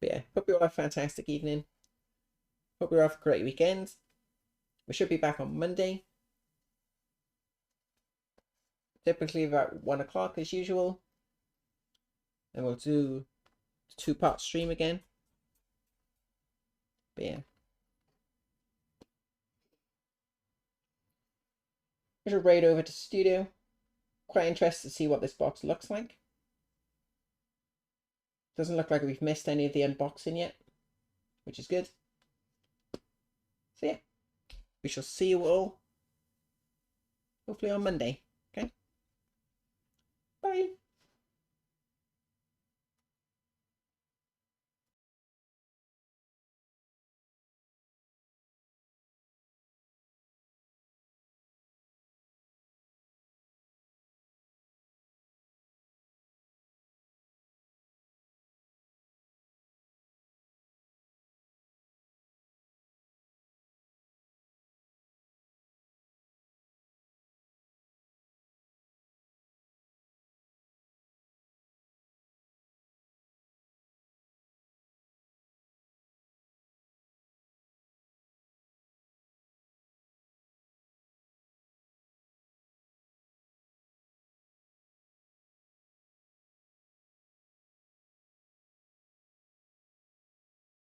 But yeah, hope you all have a fantastic evening. Hope you all have a great weekend. We should be back on Monday. Typically about 1 o'clock as usual. And we'll do a 2-part stream again. But yeah. I should raid over to Studio. Quite interested to see what this box looks like. Doesn't look like we've missed any of the unboxing yet, which is good. So yeah, we shall see you all hopefully on Monday. Okay? Bye.